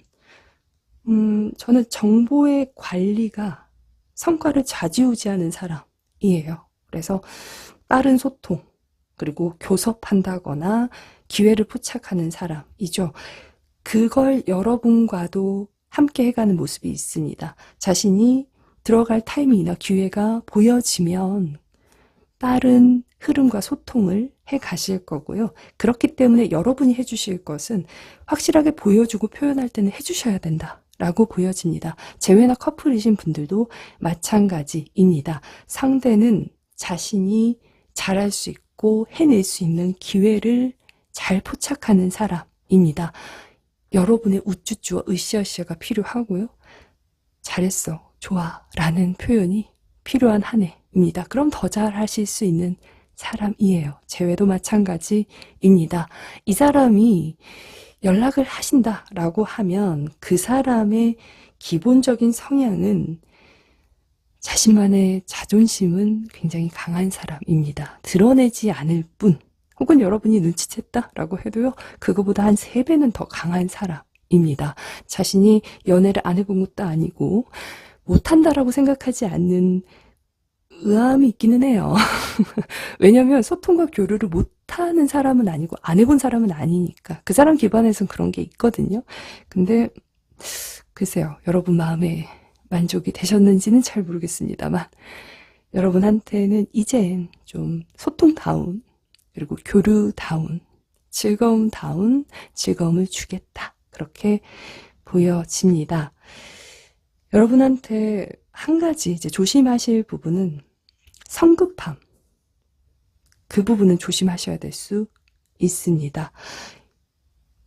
S1: 저는 정보의 관리가 성과를 좌지우지하는 사람이에요. 그래서 빠른 소통, 그리고 교섭한다거나 기회를 포착하는 사람이죠. 그걸 여러분과도 함께 해가는 모습이 있습니다. 자신이 들어갈 타이밍이나 기회가 보여지면 빠른 흐름과 소통을 해 가실 거고요. 그렇기 때문에 여러분이 해주실 것은 확실하게 보여주고 표현할 때는 해주셔야 된다. 라고 보여집니다. 재회나 커플이신 분들도 마찬가지입니다. 상대는 자신이 잘할 수 있고 해낼 수 있는 기회를 잘 포착하는 사람입니다. 여러분의 우쭈쭈와 으쌰으쌰가 필요하고요. 잘했어, 좋아 라는 표현이 필요한 한 해입니다. 그럼 더 잘하실 수 있는 사람이에요. 재회도 마찬가지입니다. 이 사람이 연락을 하신다라고 하면 그 사람의 기본적인 성향은 자신만의 자존심은 굉장히 강한 사람입니다. 드러내지 않을 뿐, 혹은 여러분이 눈치챘다라고 해도요, 그거보다 한 3배는 더 강한 사람입니다. 자신이 연애를 안 해본 것도 아니고 못한다라고 생각하지 않는 의아함이 있기는 해요. 왜냐면 소통과 교류를 못하는 사람은 아니고 안 해본 사람은 아니니까. 그 사람 기반에선 그런 게 있거든요. 근데 글쎄요, 여러분 마음에 만족이 되셨는지는 잘 모르겠습니다만 여러분한테는 이젠 좀 소통다운, 그리고 교류다운, 즐거움다운 즐거움을 주겠다, 그렇게 보여집니다. 여러분한테 한 가지 이제 조심하실 부분은 성급함. 그 부분은 조심하셔야 될 수 있습니다.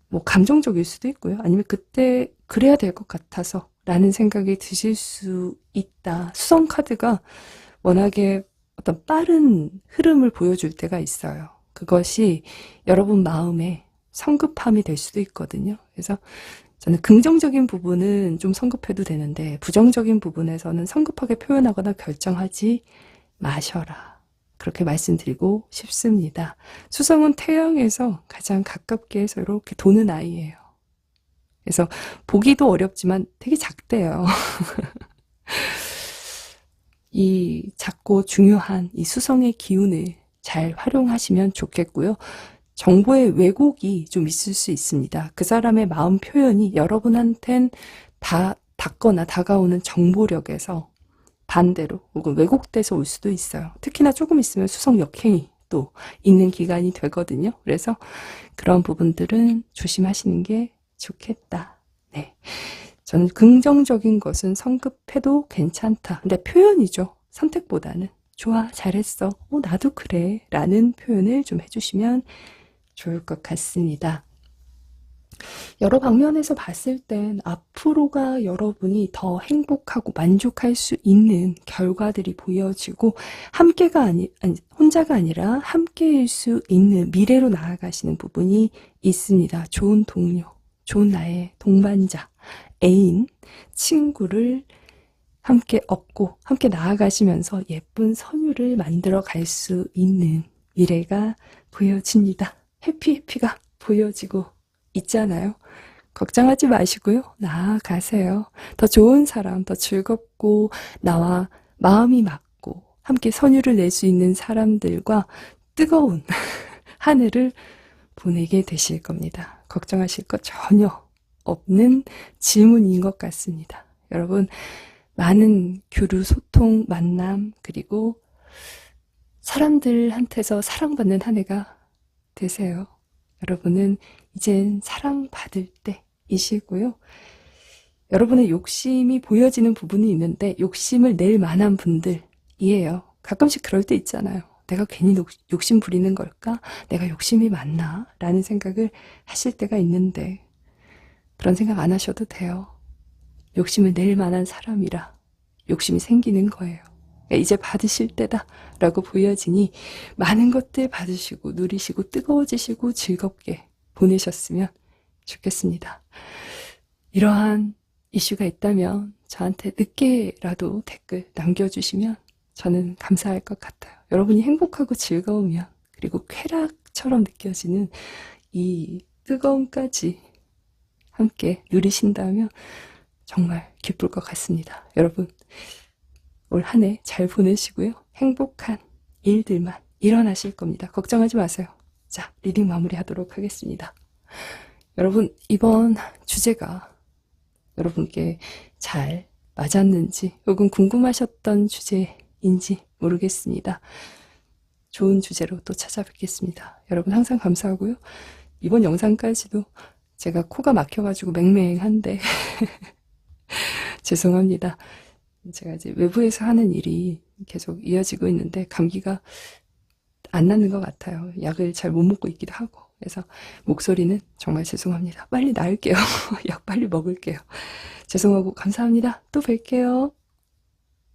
S1: 뭐 감정적일 수도 있고요. 아니면 그때 그래야 될 것 같아서 라는 생각이 드실 수 있다. 수성 카드가 워낙에 어떤 빠른 흐름을 보여줄 때가 있어요. 그것이 여러분 마음에 성급함이 될 수도 있거든요. 그래서 저는 긍정적인 부분은 좀 성급해도 되는데 부정적인 부분에서는 성급하게 표현하거나 결정하지 마셔라, 그렇게 말씀드리고 싶습니다. 수성은 태양에서 가장 가깝게 해서 이렇게 도는 아이예요. 그래서 보기도 어렵지만 되게 작대요. 이 작고 중요한 이 수성의 기운을 잘 활용하시면 좋겠고요. 정보의 왜곡이 좀 있을 수 있습니다. 그 사람의 마음 표현이 여러분한텐 닿거나 다가오는 정보력에서 반대로 혹은 왜곡돼서 올 수도 있어요. 특히나 조금 있으면 수성 역행이 또 있는 기간이 되거든요. 그래서 그런 부분들은 조심하시는 게 좋겠다. 네. 저는 긍정적인 것은 성급해도 괜찮다. 근데 표현이죠. 선택보다는. 좋아, 잘했어. 나도 그래. 라는 표현을 좀 해주시면 좋을 것 같습니다. 여러 방면에서 봤을 땐 앞으로가 여러분이 더 행복하고 만족할 수 있는 결과들이 보여지고 혼자가 아니라 함께일 수 있는 미래로 나아가시는 부분이 있습니다. 좋은 동료, 좋은 나의 동반자, 애인, 친구를 함께 얻고 함께 나아가시면서 예쁜 선율을 만들어 갈 수 있는 미래가 보여집니다. 해피해피가 보여지고 있잖아요. 걱정하지 마시고요. 나아가세요. 더 좋은 사람, 더 즐겁고 나와 마음이 맞고 함께 선율을 낼 수 있는 사람들과 뜨거운 한 해를 보내게 되실 겁니다. 걱정하실 것 전혀 없는 질문인 것 같습니다. 여러분, 많은 교류, 소통, 만남, 그리고 사람들한테서 사랑받는 한 해가 되세요. 여러분은 이젠 사랑받을 때이시고요. 여러분의 욕심이 보여지는 부분이 있는데 욕심을 낼 만한 분들이에요. 가끔씩 그럴 때 있잖아요. 내가 괜히 욕심 부리는 걸까? 내가 욕심이 많나? 라는 생각을 하실 때가 있는데 그런 생각 안 하셔도 돼요. 욕심을 낼 만한 사람이라 욕심이 생기는 거예요. 이제 받으실 때다 라고 보여지니 많은 것들 받으시고 누리시고 뜨거워지시고 즐겁게 보내셨으면 좋겠습니다. 이러한 이슈가 있다면 저한테 늦게라도 댓글 남겨주시면 저는 감사할 것 같아요. 여러분이 행복하고 즐거우면, 그리고 쾌락처럼 느껴지는 이 뜨거움까지 함께 누리신다면 정말 기쁠 것 같습니다. 여러분, 올 한 해 잘 보내시고요. 행복한 일들만 일어나실 겁니다. 걱정하지 마세요. 자, 리딩 마무리하도록 하겠습니다. 여러분, 이번 주제가 여러분께 잘 맞았는지 혹은 궁금하셨던 주제인지 모르겠습니다. 좋은 주제로 또 찾아뵙겠습니다. 여러분 항상 감사하고요. 이번 영상까지도 제가 코가 막혀가지고 맹맹한데 죄송합니다. 제가 이제 외부에서 하는 일이 계속 이어지고 있는데 감기가 안 낫는 것 같아요. 약을 잘 못 먹고 있기도 하고. 그래서 목소리는 정말 죄송합니다. 빨리 나을게요. 약 빨리 먹을게요. 죄송하고 감사합니다. 또 뵐게요.